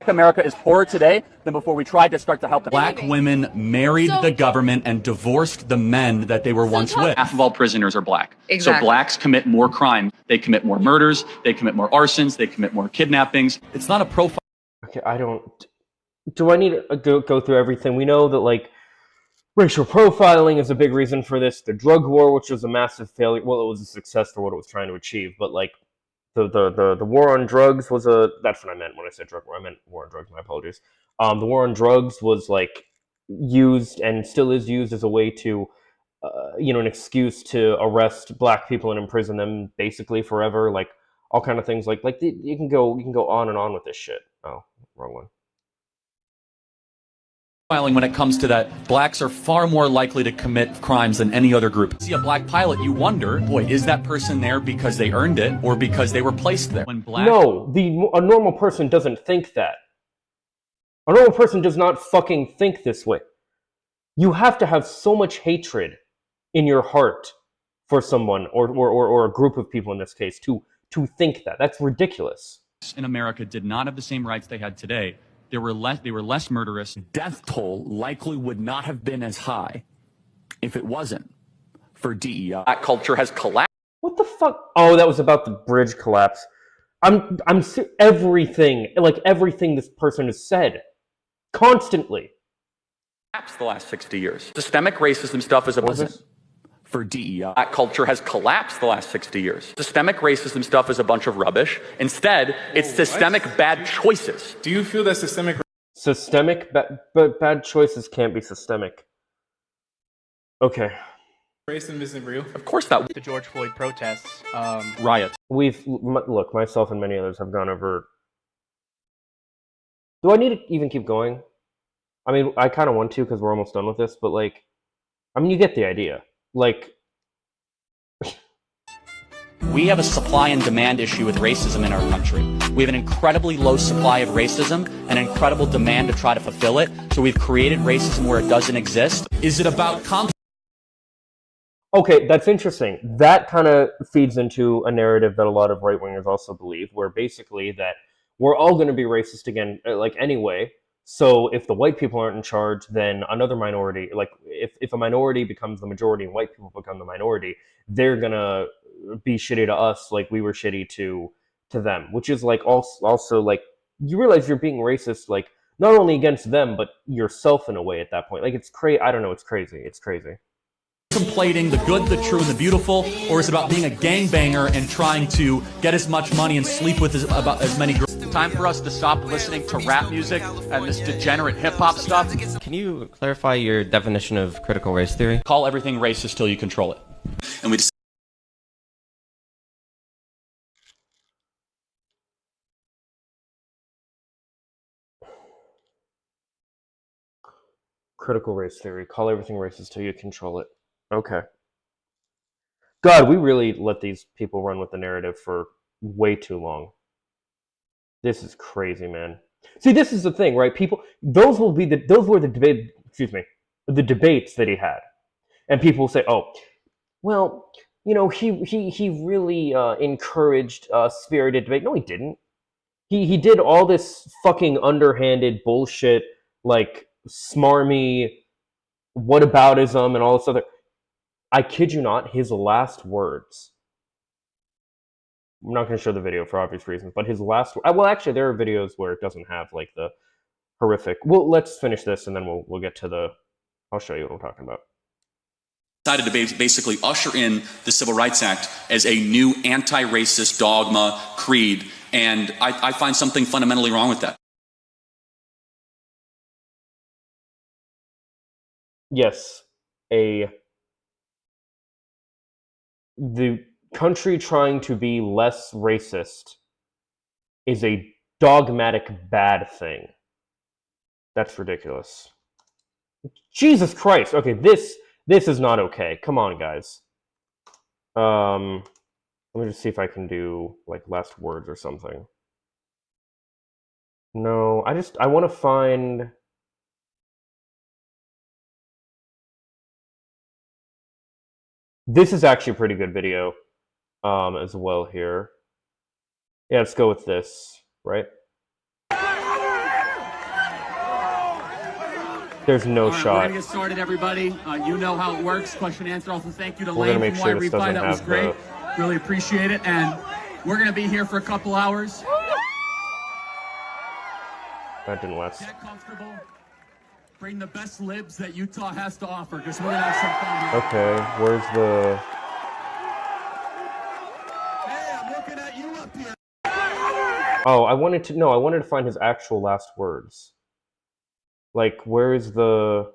America is poorer today than before we tried to start to help them. Black women married the government and divorced the men that they were once with. Half of all prisoners are black. Exactly. So blacks commit more crime. They commit more murders. They commit more arsons. They commit more kidnappings. It's not a profile. Okay, do I need to go through everything? We know that, like, racial profiling is a big reason for this. The drug war, which was a massive failure. Well, it was a success for what it was trying to achieve, but, like, the war on drugs was that's what I meant when I said drug war. I meant war on drugs, my apologies. The war on drugs was, like, used and still is used as a way to, an excuse to arrest black people and imprison them basically forever, like, all kind of things. Like you can go on and on with this shit. Oh, wrong one. When it comes to that, blacks are far more likely to commit crimes than any other group. See a black pilot, you wonder, boy, is that person there because they earned it or because they were placed there? No, a normal person doesn't think that. A normal person does not fucking think this way. You have to have so much hatred in your heart for someone or a group of people in this case to think that. That's ridiculous. In America did not have the same rights they had today. They were less murderous. Death toll likely would not have been as high if it wasn't for DEI. Black culture has collapsed. What the fuck? Oh, that was about the bridge collapse. Everything this person has said constantly. The last 60 years. Systemic racism stuff is a business. For DEI. Black culture has collapsed the last 60 years. Systemic racism stuff is a bunch of rubbish. Instead, it's systemic bad choices. Do you feel that Systemic bad choices can't be systemic? Okay. racism isn't real? Of course not. The George Floyd protests, riots. Look, myself and many others have gone over. Do I need to even keep going? I mean, I kind of want to because we're almost done with this, but, like, I mean, you get the idea. Like, we have a supply and demand issue with racism in our country. We have an incredibly low supply of racism and an incredible demand to try to fulfill it. So we've created racism where it doesn't exist. Is it about Okay, that's interesting. That kind of feeds into a narrative that a lot of right wingers also believe, where basically that we're all going to be racist again, like anyway. So if the white people aren't in charge, then another minority, like if a minority becomes the majority and white people become the minority, they're gonna be shitty to us like we were shitty to them. Which is like also like you realize you're being racist, like not only against them but yourself in a way at that point. Like it's crazy. I don't know. It's crazy. It's crazy. Contemplating the good, the true, and the beautiful, or is it about being a gangbanger and trying to get as much money and sleep with as many girls? Time for us to stop listening to rap music and this degenerate hip-hop stuff. Can you clarify your definition of critical race theory? Call everything racist till you control it. And we Critical race theory. Call everything racist till you control it. Okay. God, we really let these people run with the narrative for way too long. This is crazy, man. See, this is the thing, right? People, those were the debate. Excuse me, the debates that he had, and people will say, "Oh, well, you know, he really encouraged spirited debate." No, he didn't. He did all this fucking underhanded bullshit, like smarmy whataboutism and all this other. I kid you not, his last words. I'm not going to show the video for obvious reasons, but his last. Well, actually, there are videos where it doesn't have like the horrific. Well, let's finish this and then we'll get to the. I'll show you what I'm talking about. Decided to basically usher in the Civil Rights Act as a new anti-racist dogma creed, and I find something fundamentally wrong with that. Yes, the country trying to be less racist is a dogmatic bad thing. That's ridiculous. Jesus Christ. Okay, this is not okay. Come on, guys. Let me just see if I can do like last words or something. No, I want to find. This is actually a pretty good video as well here. Yeah, let's go with this, right? There's no shot. We're going to get started, everybody. You know how it works. Question and answer. Also, thank you to We're Lane gonna make from sure Why this Refi. doesn't That was have great. Really appreciate it. And we're going to be here for a couple hours. That didn't last. Get comfortable. Bring the best libs that Utah has to offer, because we're going to have some fun here. Okay, where's the... Hey, I'm looking at you up here. Oh, I wanted to find his actual last words. Like, where is the...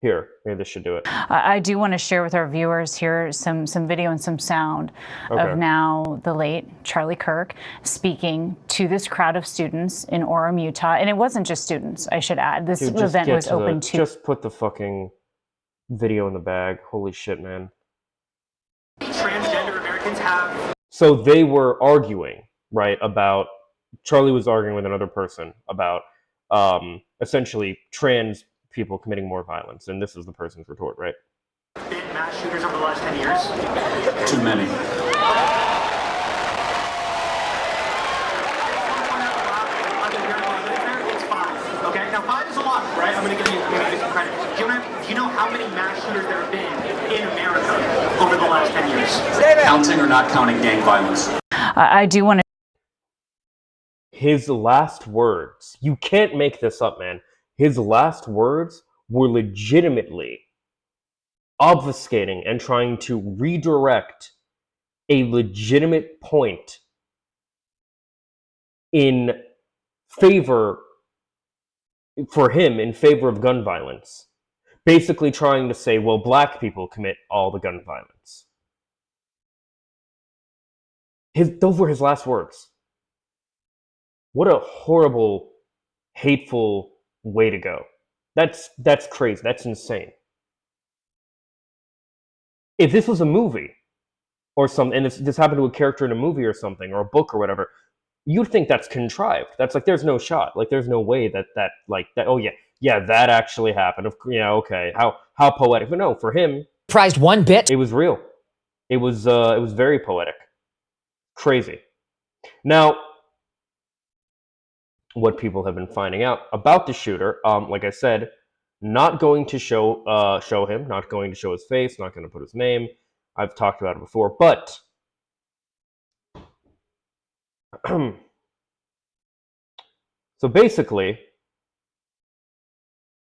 Here, maybe this should do it. I do want to share with our viewers here some video and some sound of now the late Charlie Kirk speaking to this crowd of students in Orem, Utah. And it wasn't just students, I should add. This event was open to... Just put the fucking video in the bag. Holy shit, man. Transgender Americans have... So they were arguing, right, about... Charlie was arguing with another person about essentially trans people committing more violence, and this is the person's retort, right? Been mass shooters over the last 10 years? Too many. It's 5. Okay, now 5 is a lot, right? I'm going to give you some credit. Do you know how many mass shooters there have been in America over the last 10 years? Counting or not counting gang violence? I do want to... His last words, you can't make this up, man. His last words were legitimately obfuscating and trying to redirect a legitimate point in favor, for him, in favor of gun violence. Basically trying to say, well, black people commit all the gun violence. Those were his last words. What a horrible, hateful way to go. That's crazy. That's insane. If this was a movie or something, and this happened to a character in a movie or something, or a book or whatever, you'd think that's contrived. That's like, there's no shot. Like, there's no way that oh yeah, that actually happened. Yeah, okay. How poetic. But no, for him, surprised one bit. It was real. It was very poetic. Crazy. Now, what people have been finding out about the shooter, like I said, not going to show him, not going to show his face, not going to put his name. I've talked about it before, but so basically,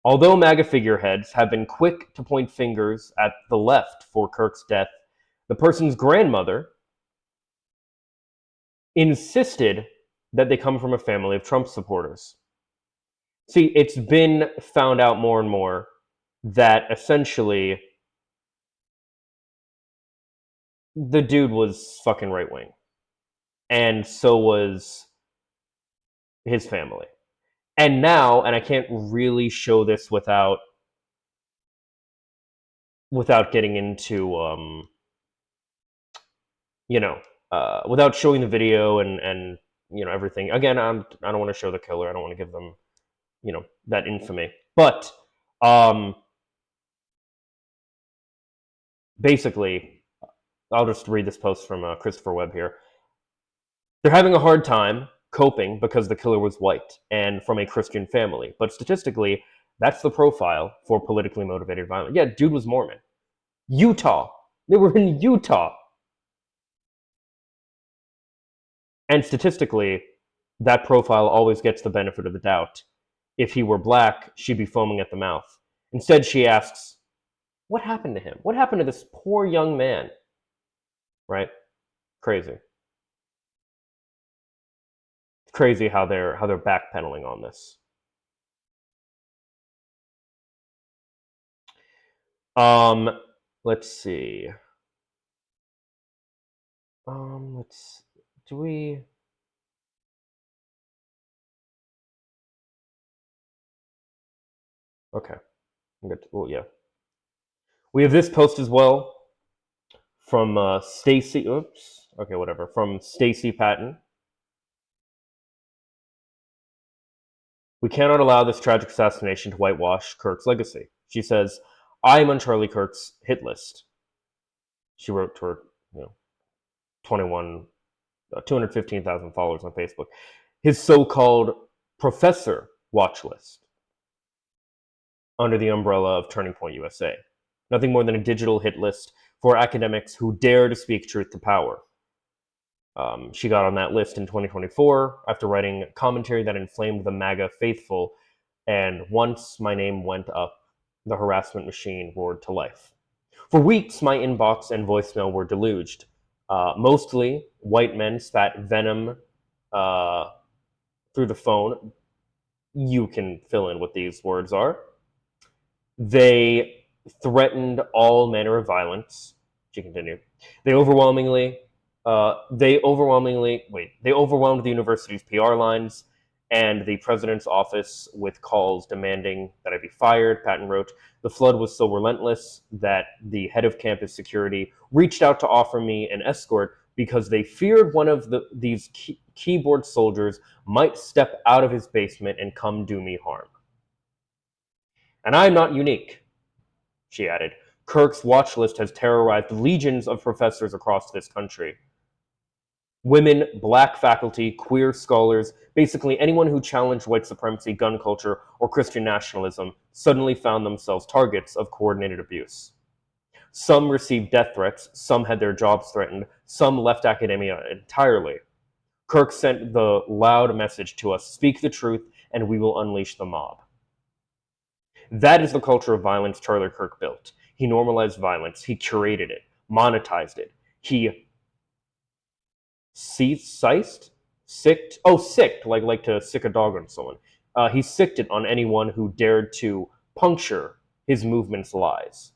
although MAGA figureheads have been quick to point fingers at the left for Kirk's death, the person's grandmother insisted that they come from a family of Trump supporters. See, it's been found out more and more that essentially the dude was fucking right-wing. And so was his family. And now, and I can't really show this without getting into, without showing the video and everything. Again, I don't want to show the killer. I don't want to give them, that infamy. But basically, I'll just read this post from Christopher Webb here. They're having a hard time coping because the killer was white and from a Christian family. But statistically, that's the profile for politically motivated violence. Yeah, dude was Mormon. Utah. They were in Utah. And statistically, that profile always gets the benefit of the doubt. If he were black, she'd be foaming at the mouth. Instead, she asks, what happened to him? What happened to this poor young man? Right? Crazy. It's crazy how they're backpedaling on this. Let's see. Okay. Good. Well, yeah. We have this post as well from Stacy. Oops. Okay, whatever. From Stacy Patton. We cannot allow this tragic assassination to whitewash Kirk's legacy. She says, I am on Charlie Kirk's hit list. She wrote to her, 215,000 followers on Facebook. His so-called professor watch list under the umbrella of Turning Point USA. Nothing more than a digital hit list for academics who dare to speak truth to power. She got on that list in 2024 after writing commentary that inflamed the MAGA faithful, and once my name went up, the harassment machine roared to life. For weeks, my inbox and voicemail were deluged. Mostly, white men spat venom through the phone. You can fill in what these words are. They threatened all manner of violence. She continued. They overwhelmed the university's PR lines and the president's office with calls demanding that I be fired. Patton wrote, the flood was so relentless that the head of campus security reached out to offer me an escort because they feared one of these keyboard soldiers might step out of his basement and come do me harm. And I'm not unique, she added. Kirk's watch list has terrorized legions of professors across this country. Women, black faculty, queer scholars, basically anyone who challenged white supremacy, gun culture, or Christian nationalism suddenly found themselves targets of coordinated abuse. Some received death threats, some had their jobs threatened, some left academia entirely. Kirk sent the loud message to us, speak the truth, and we will unleash the mob. That is the culture of violence Charlie Kirk built. He normalized violence. He curated it, monetized it. He sicked, like to sick a dog on someone. He sicked it on anyone who dared to puncture his movement's lies.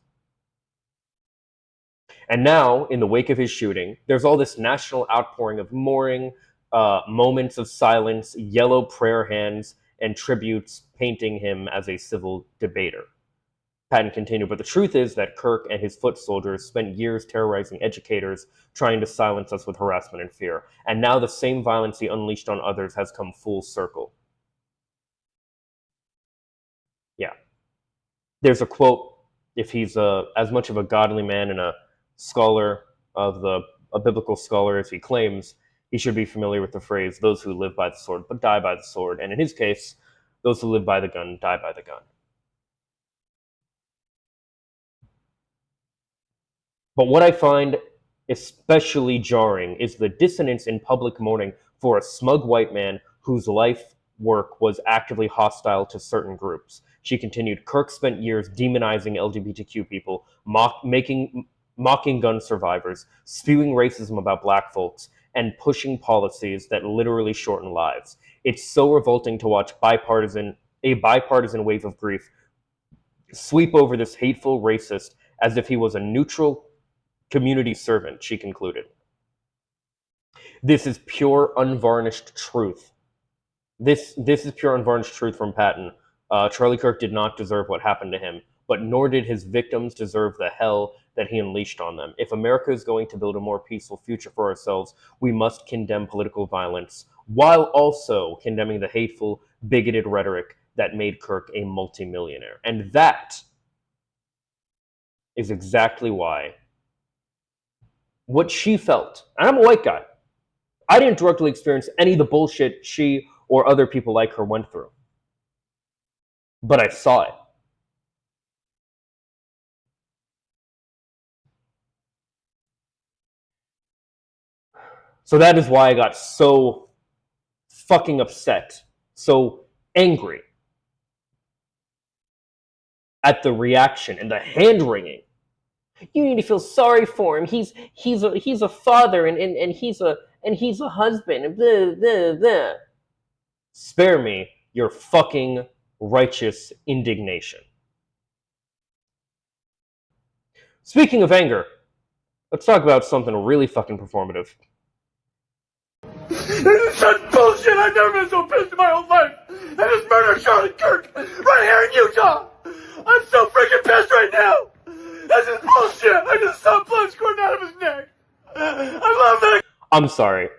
And now, in the wake of his shooting, there's all this national outpouring of mourning, moments of silence, yellow prayer hands, and tributes painting him as a civil debater. Patton continued, but the truth is that Kirk and his foot soldiers spent years terrorizing educators, trying to silence us with harassment and fear. And now the same violence he unleashed on others has come full circle. Yeah. There's a quote if he's as much of a godly man and a scholar of a biblical scholar as he claims, he should be familiar with the phrase, those who live by the sword but die by the sword. And in his case, those who live by the gun die by the gun. But what I find especially jarring is the dissonance in public mourning for a smug white man whose life work was actively hostile to certain groups. She continued, Kirk spent years demonizing LGBTQ people, mocking gun survivors, spewing racism about black folks, and pushing policies that literally shorten lives. It's so revolting to watch a bipartisan wave of grief sweep over this hateful racist as if he was a neutral community servant, she concluded. This is pure unvarnished truth. This is pure unvarnished truth from Patton. Charlie Kirk did not deserve what happened to him, but nor did his victims deserve the hell that he unleashed on them. If America is going to build a more peaceful future for ourselves, we must condemn political violence while also condemning the hateful, bigoted rhetoric that made Kirk a multimillionaire. And that is exactly why what she felt, and I'm a white guy, I didn't directly experience any of the bullshit she or other people like her went through. But I saw it. So that is why I got so fucking upset, so angry at the reaction and the hand-wringing. You need to feel sorry for him. He's a father and he's a husband. Blah, blah, blah. Spare me your fucking righteous indignation. Speaking of anger, let's talk about something really fucking performative. This is such bullshit! I've never been so pissed in my whole life! And this murder of Charlie Kirk right here in Utah! I'm so freaking pissed right now! This is bullshit! I just saw blood squirting out of his neck! I love that! I'm sorry.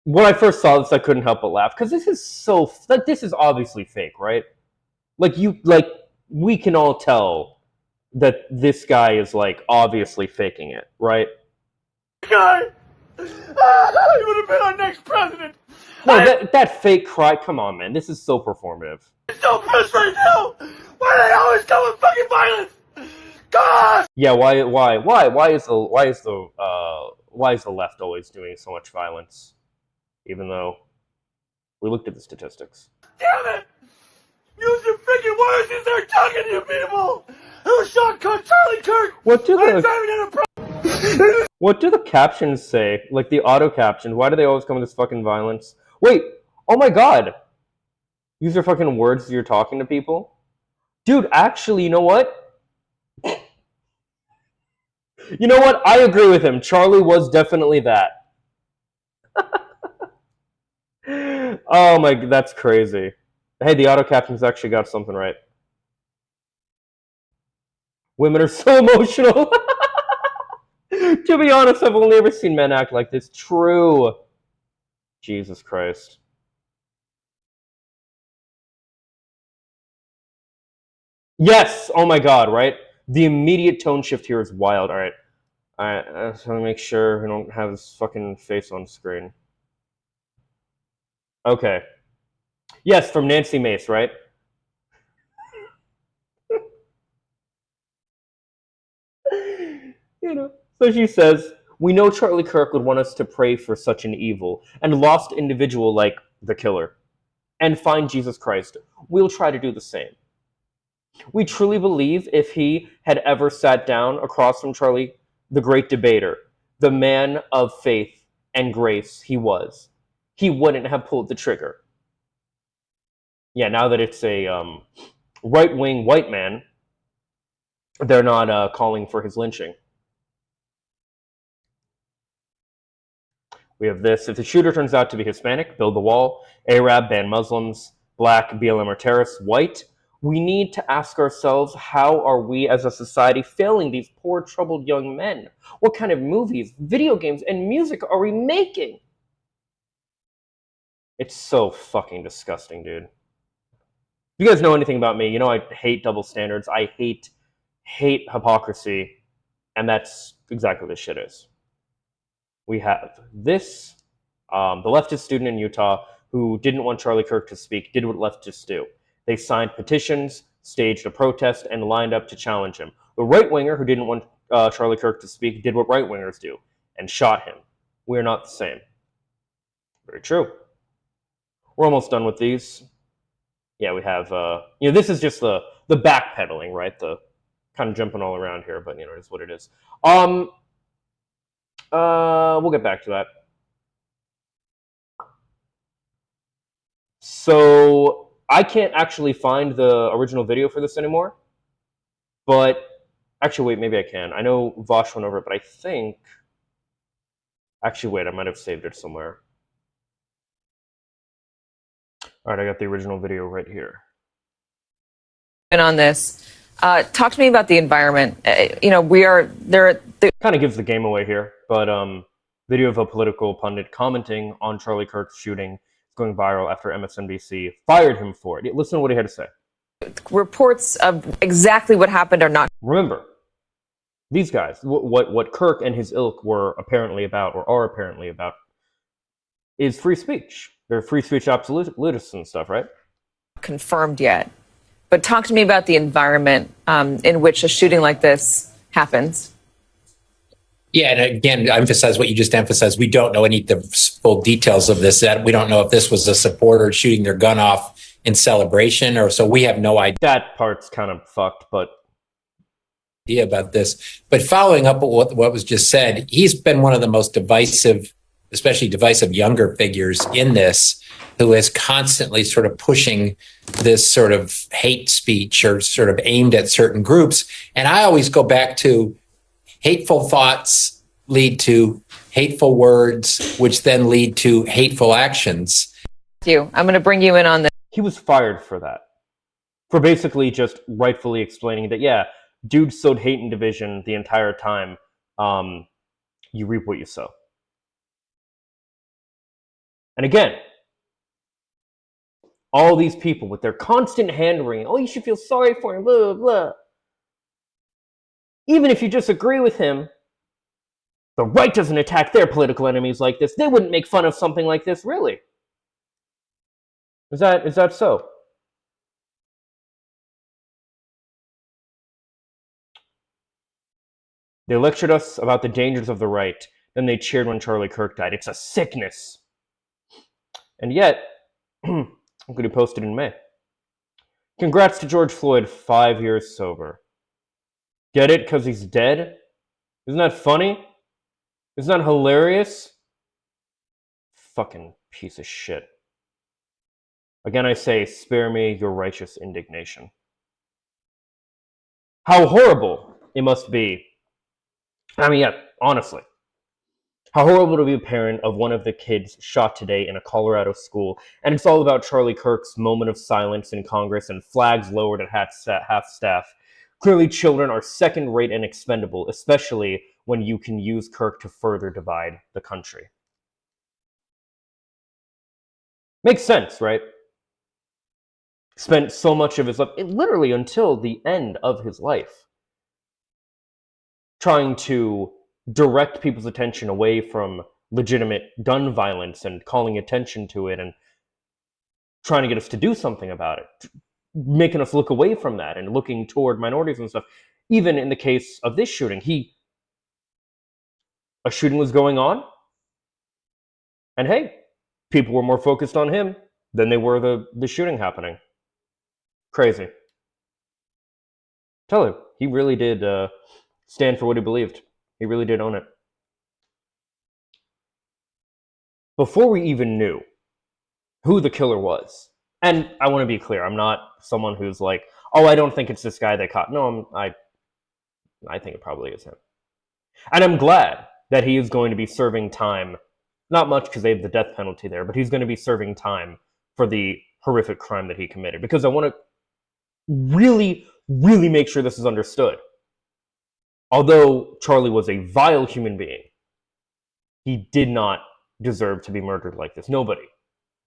When I first saw this, I couldn't help but laugh, because this is so, like, this is obviously fake, right? We can all tell that this guy is, like, obviously faking it, right? Guy! He would have been our next president! No, that fake cry, come on, man, this is so performative. I'm so pissed right now! Why do they always come with fucking violence? God! Yeah, why is the left always doing so much violence? Even though we looked at the statistics. Damn it! Use your freaking words as they're talking to you people! Who shot Charlie Kirk? What do the captions say? Like the auto captions, why do they always come with this fucking violence? Wait, oh my god! Use your fucking words as you're talking to people? Dude, actually, you know what? You know what? I agree with him. Charlie was definitely that. Oh my, that's crazy. Hey, the auto captions actually got something right. Women are so emotional. To be honest, I've only ever seen men act like this. True. Jesus Christ. Yes! Oh my god, right? The immediate tone shift here is wild. Alright. I just want to make sure we don't have his fucking face on screen. Okay. Yes, from Nancy Mace, right? You know. So she says, we know Charlie Kirk would want us to pray for such an evil and lost individual like the killer and find Jesus Christ. We'll try to do the same. We truly believe if he had ever sat down across from Charlie, the great debater, the man of faith and grace he was, he wouldn't have pulled the trigger. Yeah, now that it's a right-wing white man, they're not calling for his lynching. We have this. If the shooter turns out to be Hispanic, build the wall. Arab, ban Muslims. Black, BLM or terrorists. White, we need to ask ourselves, how are we as a society failing these poor, troubled young men? What kind of movies, video games, and music are we making? It's so fucking disgusting, dude. If you guys know anything about me, you know I hate double standards. I hate hypocrisy, and that's exactly what this shit is. We have this, the leftist student in Utah who didn't want Charlie Kirk to speak, did what leftists do. They signed petitions, staged a protest, and lined up to challenge him. The right-winger who didn't want Charlie Kirk to speak did what right-wingers do, and shot him. We're not the same. Very true. We're almost done with these. Yeah, we have, this is just the backpedaling, right? The kind of jumping all around here, but, it's what it is. We'll get back to that. So I can't actually find the original video for this anymore, but actually, wait, maybe I can. I know Vosh went over it, but I think, actually, wait, I might have saved it somewhere. All right, I got the original video right here. And on this, talk to me about the environment. We are there. Kind of gives the game away here, but video of a political pundit commenting on Charlie Kirk's shooting going viral after MSNBC fired him for it. Listen to what he had to say. Reports of exactly what happened are not. Remember, these guys, what Kirk and his ilk were apparently about, or are apparently about, is free speech. They're free speech absolutists and stuff, right? Confirmed yet. But talk to me about the environment in which a shooting like this happens. Yeah, and again, I emphasize what you just emphasized. We don't know any of the full details of this. That we don't know if this was a supporter shooting their gun off in celebration, or so we have no idea. That part's kind of fucked, but about this. But following up what was just said, he's been one of the most divisive, especially divisive younger figures in this, who is constantly sort of pushing this sort of hate speech or sort of aimed at certain groups. And I always go back to hateful thoughts lead to hateful words, which then lead to hateful actions. I'm going to bring you in on this. He was fired for that. For basically just rightfully explaining that, yeah, dude sowed hate and division the entire time. You reap what you sow. And again, all these people with their constant hand-wringing, oh, you should feel sorry for him, blah, blah, blah. Even if you disagree with him, the right doesn't attack their political enemies like this. They wouldn't make fun of something like this, really. Is that so? They lectured us about the dangers of the right, then they cheered when Charlie Kirk died. It's a sickness. And yet, I'm going to post it in May. Congrats to George Floyd, 5 years sober. Get it? Because he's dead? Isn't that funny? Isn't that hilarious? Fucking piece of shit. Again, I say, spare me your righteous indignation. How horrible it must be. I mean, yeah, honestly. How horrible to be a parent of one of the kids shot today in a Colorado school, and it's all about Charlie Kirk's moment of silence in Congress and flags lowered at half-staff. Clearly, children are second-rate and expendable, especially when you can use Kirk to further divide the country. Makes sense, right? Spent so much of his life, literally until the end of his life, trying to direct people's attention away from legitimate gun violence and calling attention to it and trying to get us to do something about it, making us look away from that and looking toward minorities and stuff. Even in the case of this shooting, a shooting was going on, and hey, people were more focused on him than they were the shooting happening. Crazy. Tell him, he really did stand for what he believed. He really did own it. Before we even knew who the killer was, and I want to be clear, I'm not someone who's like, oh, I don't think it's this guy they caught. No, I think it probably is him. And I'm glad that he is going to be serving time, not much because they have the death penalty there, but he's going to be serving time for the horrific crime that he committed. Because I want to really, really make sure this is understood. Although Charlie was a vile human being, he did not deserve to be murdered like this. Nobody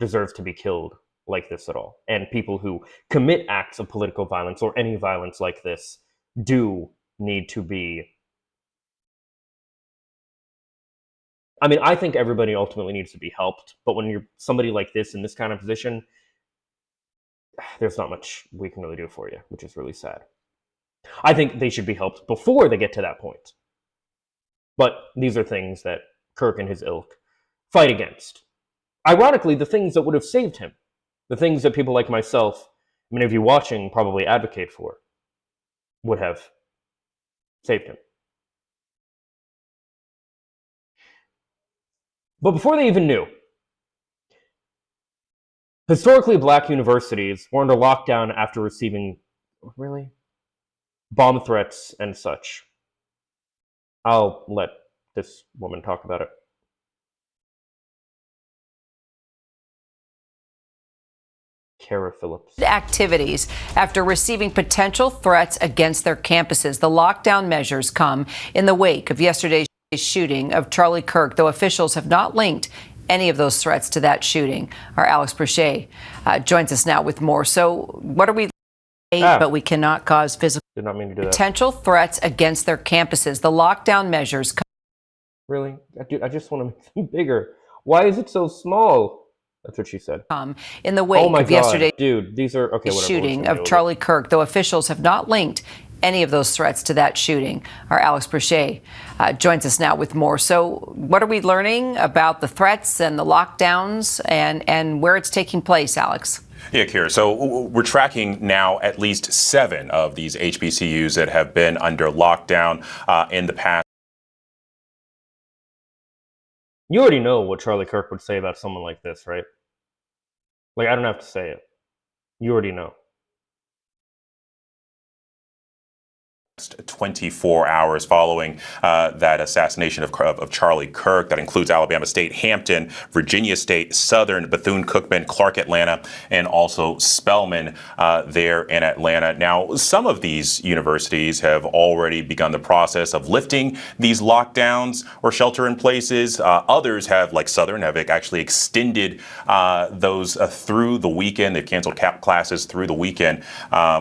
deserves to be killed like this at all. And people who commit acts of political violence or any violence like this do need to be... I mean, I think everybody ultimately needs to be helped, but when you're somebody like this in this kind of position, there's not much we can really do for you, which is really sad. I think they should be helped before they get to that point. But these are things that Kirk and his ilk fight against. Ironically, the things that would have saved him, the things that people like myself, many of you watching, probably advocate for, would have saved him. But before they even knew, historically black universities were under lockdown after receiving, really? Bomb threats and such. I'll let this woman talk about it. Kara Phillips. Activities after receiving potential threats against their campuses. The lockdown measures come in the wake of yesterday's shooting of Charlie Kirk, though officials have not linked any of those threats to that shooting. Our Alex Brochet joins us now with more. So what are we... But we cannot cause physical... Did not mean to do that. Potential threats against their campuses. The lockdown measures... Really? Dude, I just want to make them bigger. Why is it so small? That's what she said. In the wake of yesterday's these are okay. Shooting of Charlie Kirk, though officials have not linked any of those threats to that shooting. Our Alex Brochet joins us now with more. So what are we learning about the threats and the lockdowns and where it's taking place, Alex? Yeah, Kira. So we're tracking now at least 7 of these HBCUs that have been under lockdown in the past. You already know what Charlie Kirk would say about someone like this, right? Like, I don't have to say it. You already know. 24 hours following that assassination of Charlie Kirk. That includes Alabama State, Hampton, Virginia State, Southern, Bethune-Cookman, Clark Atlanta, and also Spelman there in Atlanta. Now, some of these universities have already begun the process of lifting these lockdowns or shelter in places. Others have, like Southern, have actually extended those through the weekend. They've canceled classes through the weekend,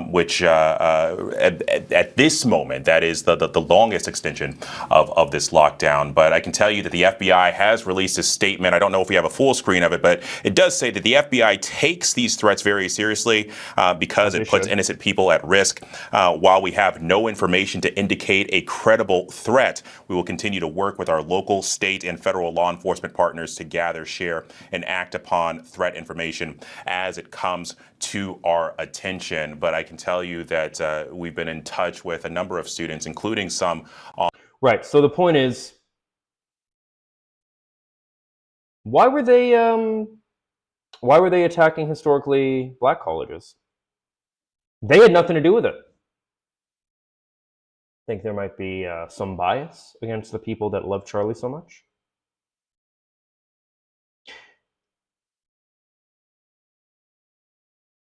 which at this moment, that is the longest extension of this lockdown. But I can tell you that the FBI has released a statement. I don't know if we have a full screen of it, but it does say that the FBI takes these threats very seriously because it puts innocent people at risk. While we have no information to indicate a credible threat, we will continue to work with our local, state, and federal law enforcement partners to gather, share, and act upon threat information as it comes to our attention. But I can tell you that we've been in touch with a number of students, including some on... Right. So the point is, why were they attacking historically black colleges? They had nothing to do with it. Think there might be some bias against the people that love Charlie so much?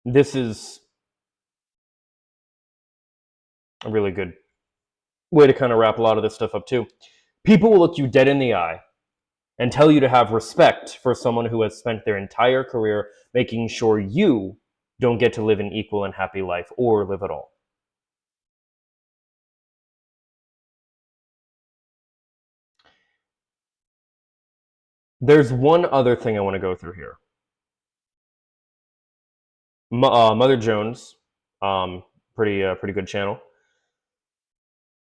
This is a really good way to kind of wrap a lot of this stuff up too. People will look you dead in the eye and tell you to have respect for someone who has spent their entire career making sure you don't get to live an equal and happy life or live at all. There's one other thing I want to go through here. Mother Jones, pretty good channel,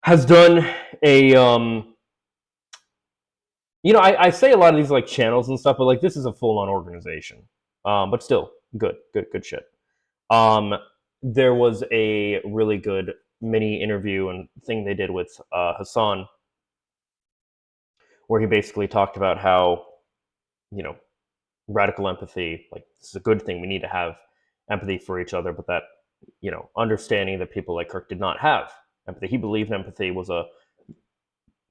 has done a I say a lot of these like channels and stuff, but like this is a full-on organization. But still, good shit. There was a really good mini interview and thing they did with Hassan, where he basically talked about how, radical empathy, like this is a good thing. We need to have empathy for each other, but that, understanding that people like Kirk did not have empathy. He believed empathy was a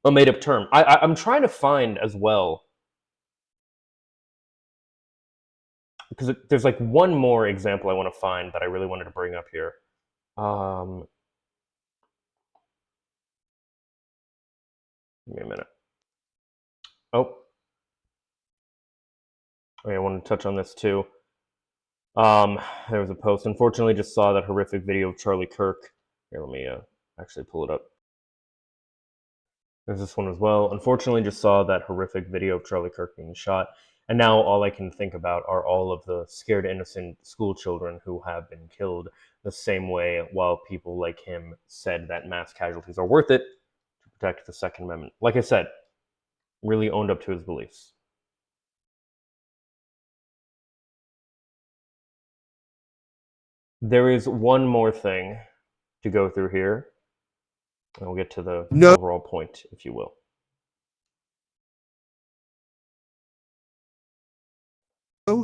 made-up term. I'm trying to find as well, because there's like one more example I want to find that I really wanted to bring up here. Give me a minute. Oh, I wanted to touch on this too. There was a post. Unfortunately, just saw that horrific video of Charlie Kirk. Here, let me actually pull it up. There's this one as well. Unfortunately, just saw that horrific video of Charlie Kirk being shot. And now all I can think about are all of the scared, innocent school children who have been killed the same way, while people like him said that mass casualties are worth it to protect the Second Amendment. Like I said, really owned up to his beliefs. There is one more thing to go through here, and we'll get to the overall point, if you will.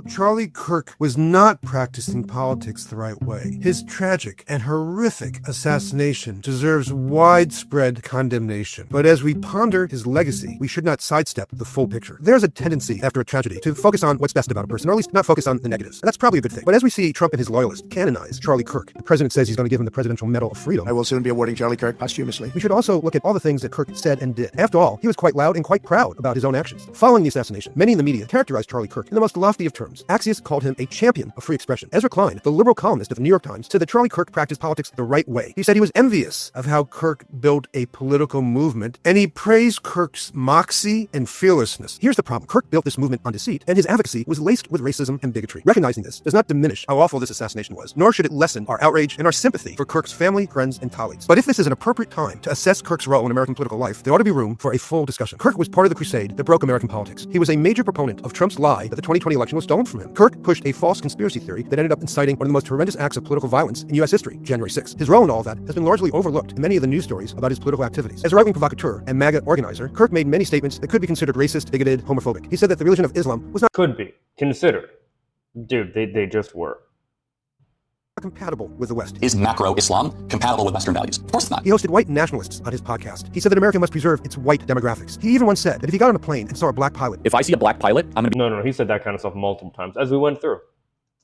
Charlie Kirk was not practicing politics the right way. His tragic and horrific assassination deserves widespread condemnation. But as we ponder his legacy, we should not sidestep the full picture. There's a tendency after a tragedy to focus on what's best about a person, or at least not focus on the negatives. And that's probably a good thing. But as we see Trump and his loyalists canonize Charlie Kirk, the president says he's going to give him the Presidential Medal of Freedom. I will soon be awarding Charlie Kirk posthumously. We should also look at all the things that Kirk said and did. After all, he was quite loud and quite proud about his own actions. Following the assassination, many in the media characterized Charlie Kirk in the most lofty of terms. Axios called him a champion of free expression. Ezra Klein, the liberal columnist of the New York Times, said that Charlie Kirk practiced politics the right way. He said he was envious of how Kirk built a political movement, and he praised Kirk's moxie and fearlessness. Here's the problem. Kirk built this movement on deceit, and his advocacy was laced with racism and bigotry. Recognizing this does not diminish how awful this assassination was, nor should it lessen our outrage and our sympathy for Kirk's family, friends, and colleagues. But if this is an appropriate time to assess Kirk's role in American political life, there ought to be room for a full discussion. Kirk was part of the crusade that broke American politics. He was a major proponent of Trump's lie that the 2020 election was stolen from him. Kirk pushed a false conspiracy theory that ended up inciting one of the most horrendous acts of political violence in U.S. history, January 6th. His role in all of that has been largely overlooked in many of the news stories about his political activities. As a right-wing provocateur and MAGA organizer, Kirk made many statements that could be considered racist, bigoted, homophobic. He said that the religion of Islam was not could be considered. Dude, they just were. Compatible with the West. Is macro-Islam compatible with Western values? Of course it's not. He hosted white nationalists on his podcast. He said that America must preserve its white demographics. He even once said that if he got on a plane and saw a black pilot... If I see a black pilot, I'm gonna be... No, he said that kind of stuff multiple times as we went through.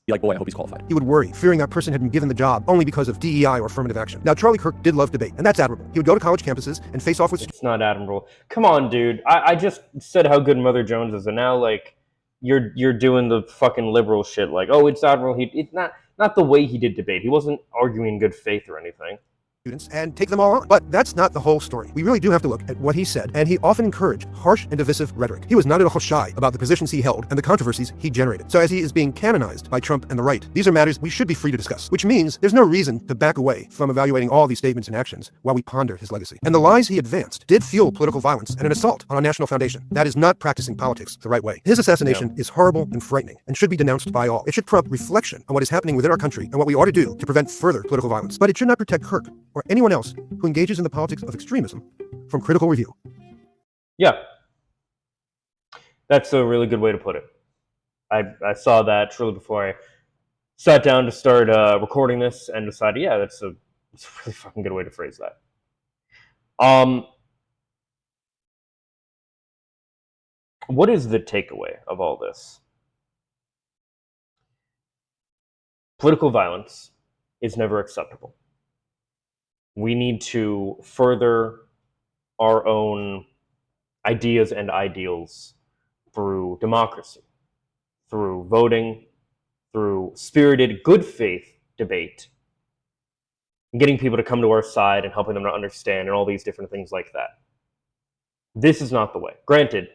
Like, boy, I hope he's qualified. He would worry, fearing that person had been given the job only because of DEI or affirmative action. Now, Charlie Kirk did love debate, and that's admirable. He would go to college campuses and face off with... It's not admirable. Come on, dude. I just said how good Mother Jones is, and now, like, you're doing the fucking liberal shit. Like, oh, it's admirable. It's not the way he did debate. He wasn't arguing in good faith or anything. And take them all on. But that's not the whole story. We really do have to look at what he said, and he often encouraged harsh and divisive rhetoric. He was not at all shy about the positions he held and the controversies he generated. So as he is being canonized by Trump and the right, these are matters we should be free to discuss, which means there's no reason to back away from evaluating all these statements and actions while we ponder his legacy. And the lies he advanced did fuel political violence and an assault on our national foundation. That is not practicing politics the right way. His assassination is horrible and frightening and should be denounced by all. It should prompt reflection on what is happening within our country and what we ought to do to prevent further political violence. But it should not protect Kirk or anyone else who engages in the politics of extremism from critical review. Yeah. That's a really good way to put it. I saw that shortly before I sat down to start recording this and decided, yeah, it's a really fucking good way to phrase that. What is the takeaway of all this? Political violence is never acceptable. We need to further our own ideas and ideals through democracy, through voting, through spirited, good faith debate, and getting people to come to our side and helping them to understand and all these different things like that. This is not the way. Granted,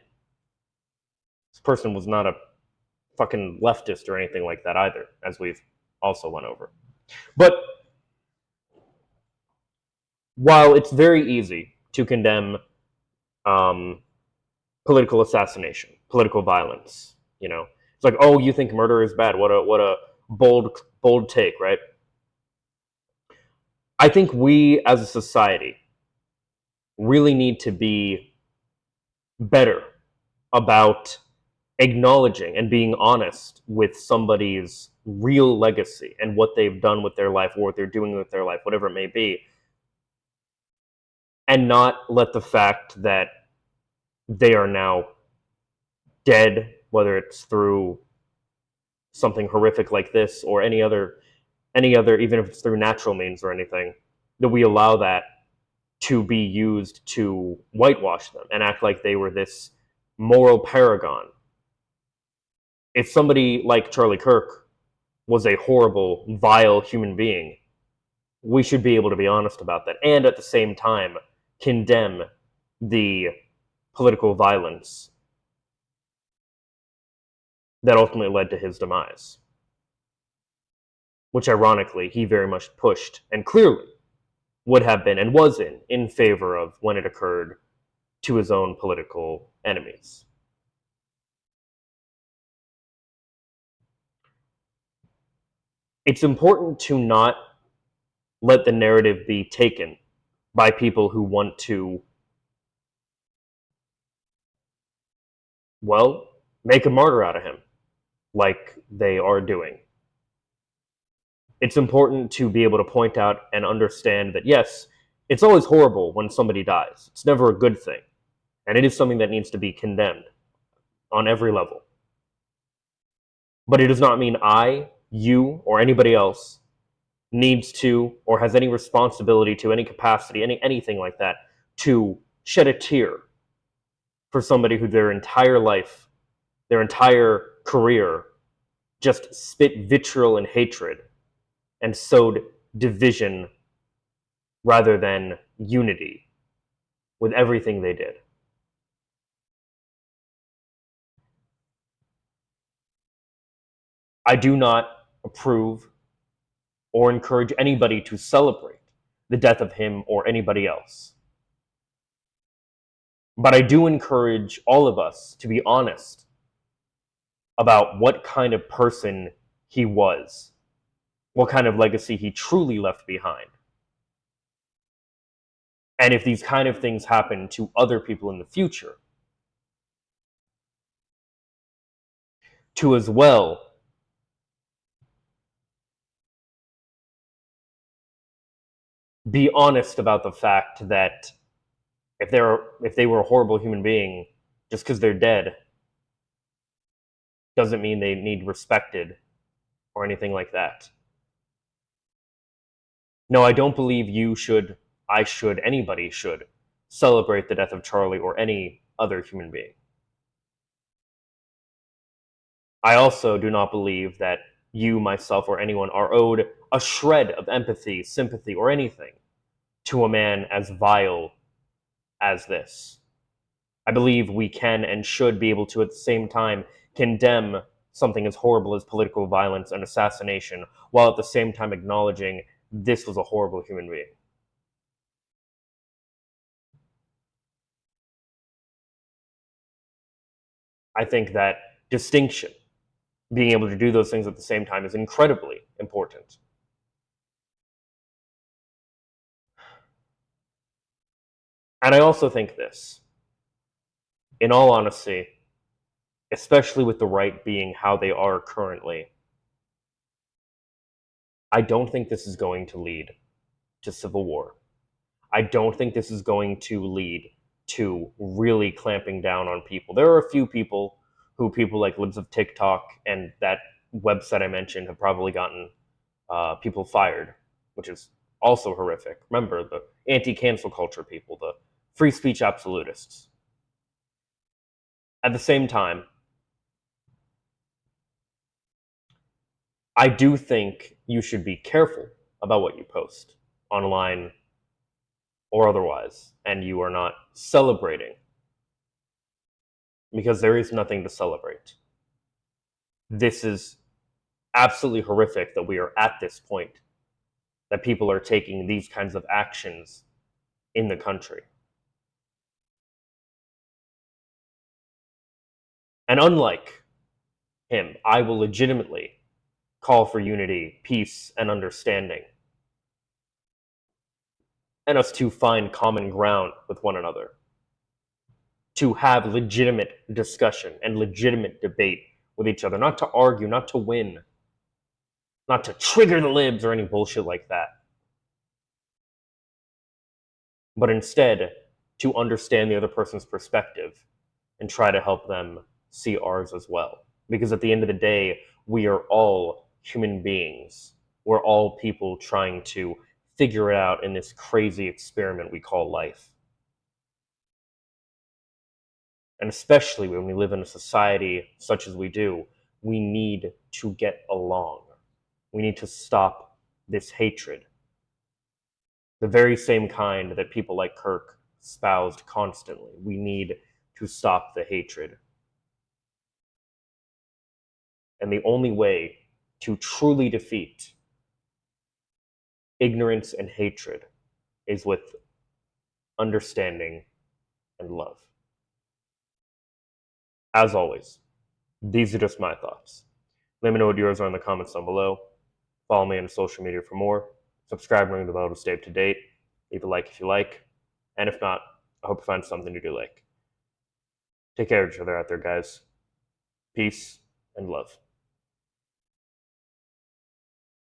this person was not a fucking leftist or anything like that either, as we've also went over. But while it's very easy to condemn political assassination, political violence, you know, it's like, oh, you think murder is bad? What a bold take, right? I think we as a society really need to be better about acknowledging and being honest with somebody's real legacy and what they've done with their life or what they're doing with their life, whatever it may be. And not let the fact that they are now dead, whether it's through something horrific like this or any other, even if it's through natural means or anything, that we allow that to be used to whitewash them and act like they were this moral paragon. If somebody like Charlie Kirk was a horrible, vile human being, we should be able to be honest about that, and at the same time condemn the political violence that ultimately led to his demise, which ironically he very much pushed and clearly would have been and was in favor of when it occurred to his own political enemies. It's important to not let the narrative be taken by people who want to, well, make a martyr out of him, like they are doing. It's important to be able to point out and understand that, yes, it's always horrible when somebody dies. It's never a good thing. And it is something that needs to be condemned on every level. But it does not mean I, you, or anybody else needs to or has any responsibility to, any capacity, anything like that, to shed a tear for somebody who their entire life, their entire career, just spit vitriol and hatred and sowed division rather than unity with everything they did. I do not approve or encourage anybody to celebrate the death of him or anybody else. But I do encourage all of us to be honest about what kind of person he was, what kind of legacy he truly left behind. And if these kind of things happen to other people in the future, to as well be honest about the fact that if they were a horrible human being, just because they're dead doesn't mean they need respected or anything like that. No, I don't believe you should, I should, anybody should celebrate the death of Charlie or any other human being. I also do not believe that you, myself, or anyone are owed a shred of empathy, sympathy, or anything to a man as vile as this. I believe we can and should be able to at the same time condemn something as horrible as political violence and assassination, while at the same time acknowledging this was a horrible human being. I think that distinction, being able to do those things at the same time, is incredibly important. And I also think this, in all honesty, especially with the right being how they are currently, I don't think this is going to lead to civil war. I don't think this is going to lead to really clamping down on people. There are a few people like Libs of TikTok and that website I mentioned have probably gotten people fired, which is also horrific. Remember, the anti-cancel culture people, the free speech absolutists. At the same time, I do think you should be careful about what you post online or otherwise, and you are not celebrating, because there is nothing to celebrate. This is absolutely horrific that we are at this point, that people are taking these kinds of actions in the country. And unlike him, I will legitimately call for unity, peace, and understanding, and us to find common ground with one another, to have legitimate discussion and legitimate debate with each other, not to argue, not to win, not to trigger the libs or any bullshit like that, but instead to understand the other person's perspective and try to help them see ours as well. Because at the end of the day, we are all human beings. We're all people trying to figure it out in this crazy experiment we call life. And especially when we live in a society such as we do, we need to get along. We need to stop this hatred. The very same kind that people like Kirk espoused constantly. We need to stop the hatred. And the only way to truly defeat ignorance and hatred is with understanding and love. As always, these are just my thoughts. Let me know what yours are in the comments down below. Follow me on social media for more. Subscribe, ring the bell to stay up to date. Leave a like if you like. And if not, I hope you find something you do like. Take care of each other out there, guys. Peace and love.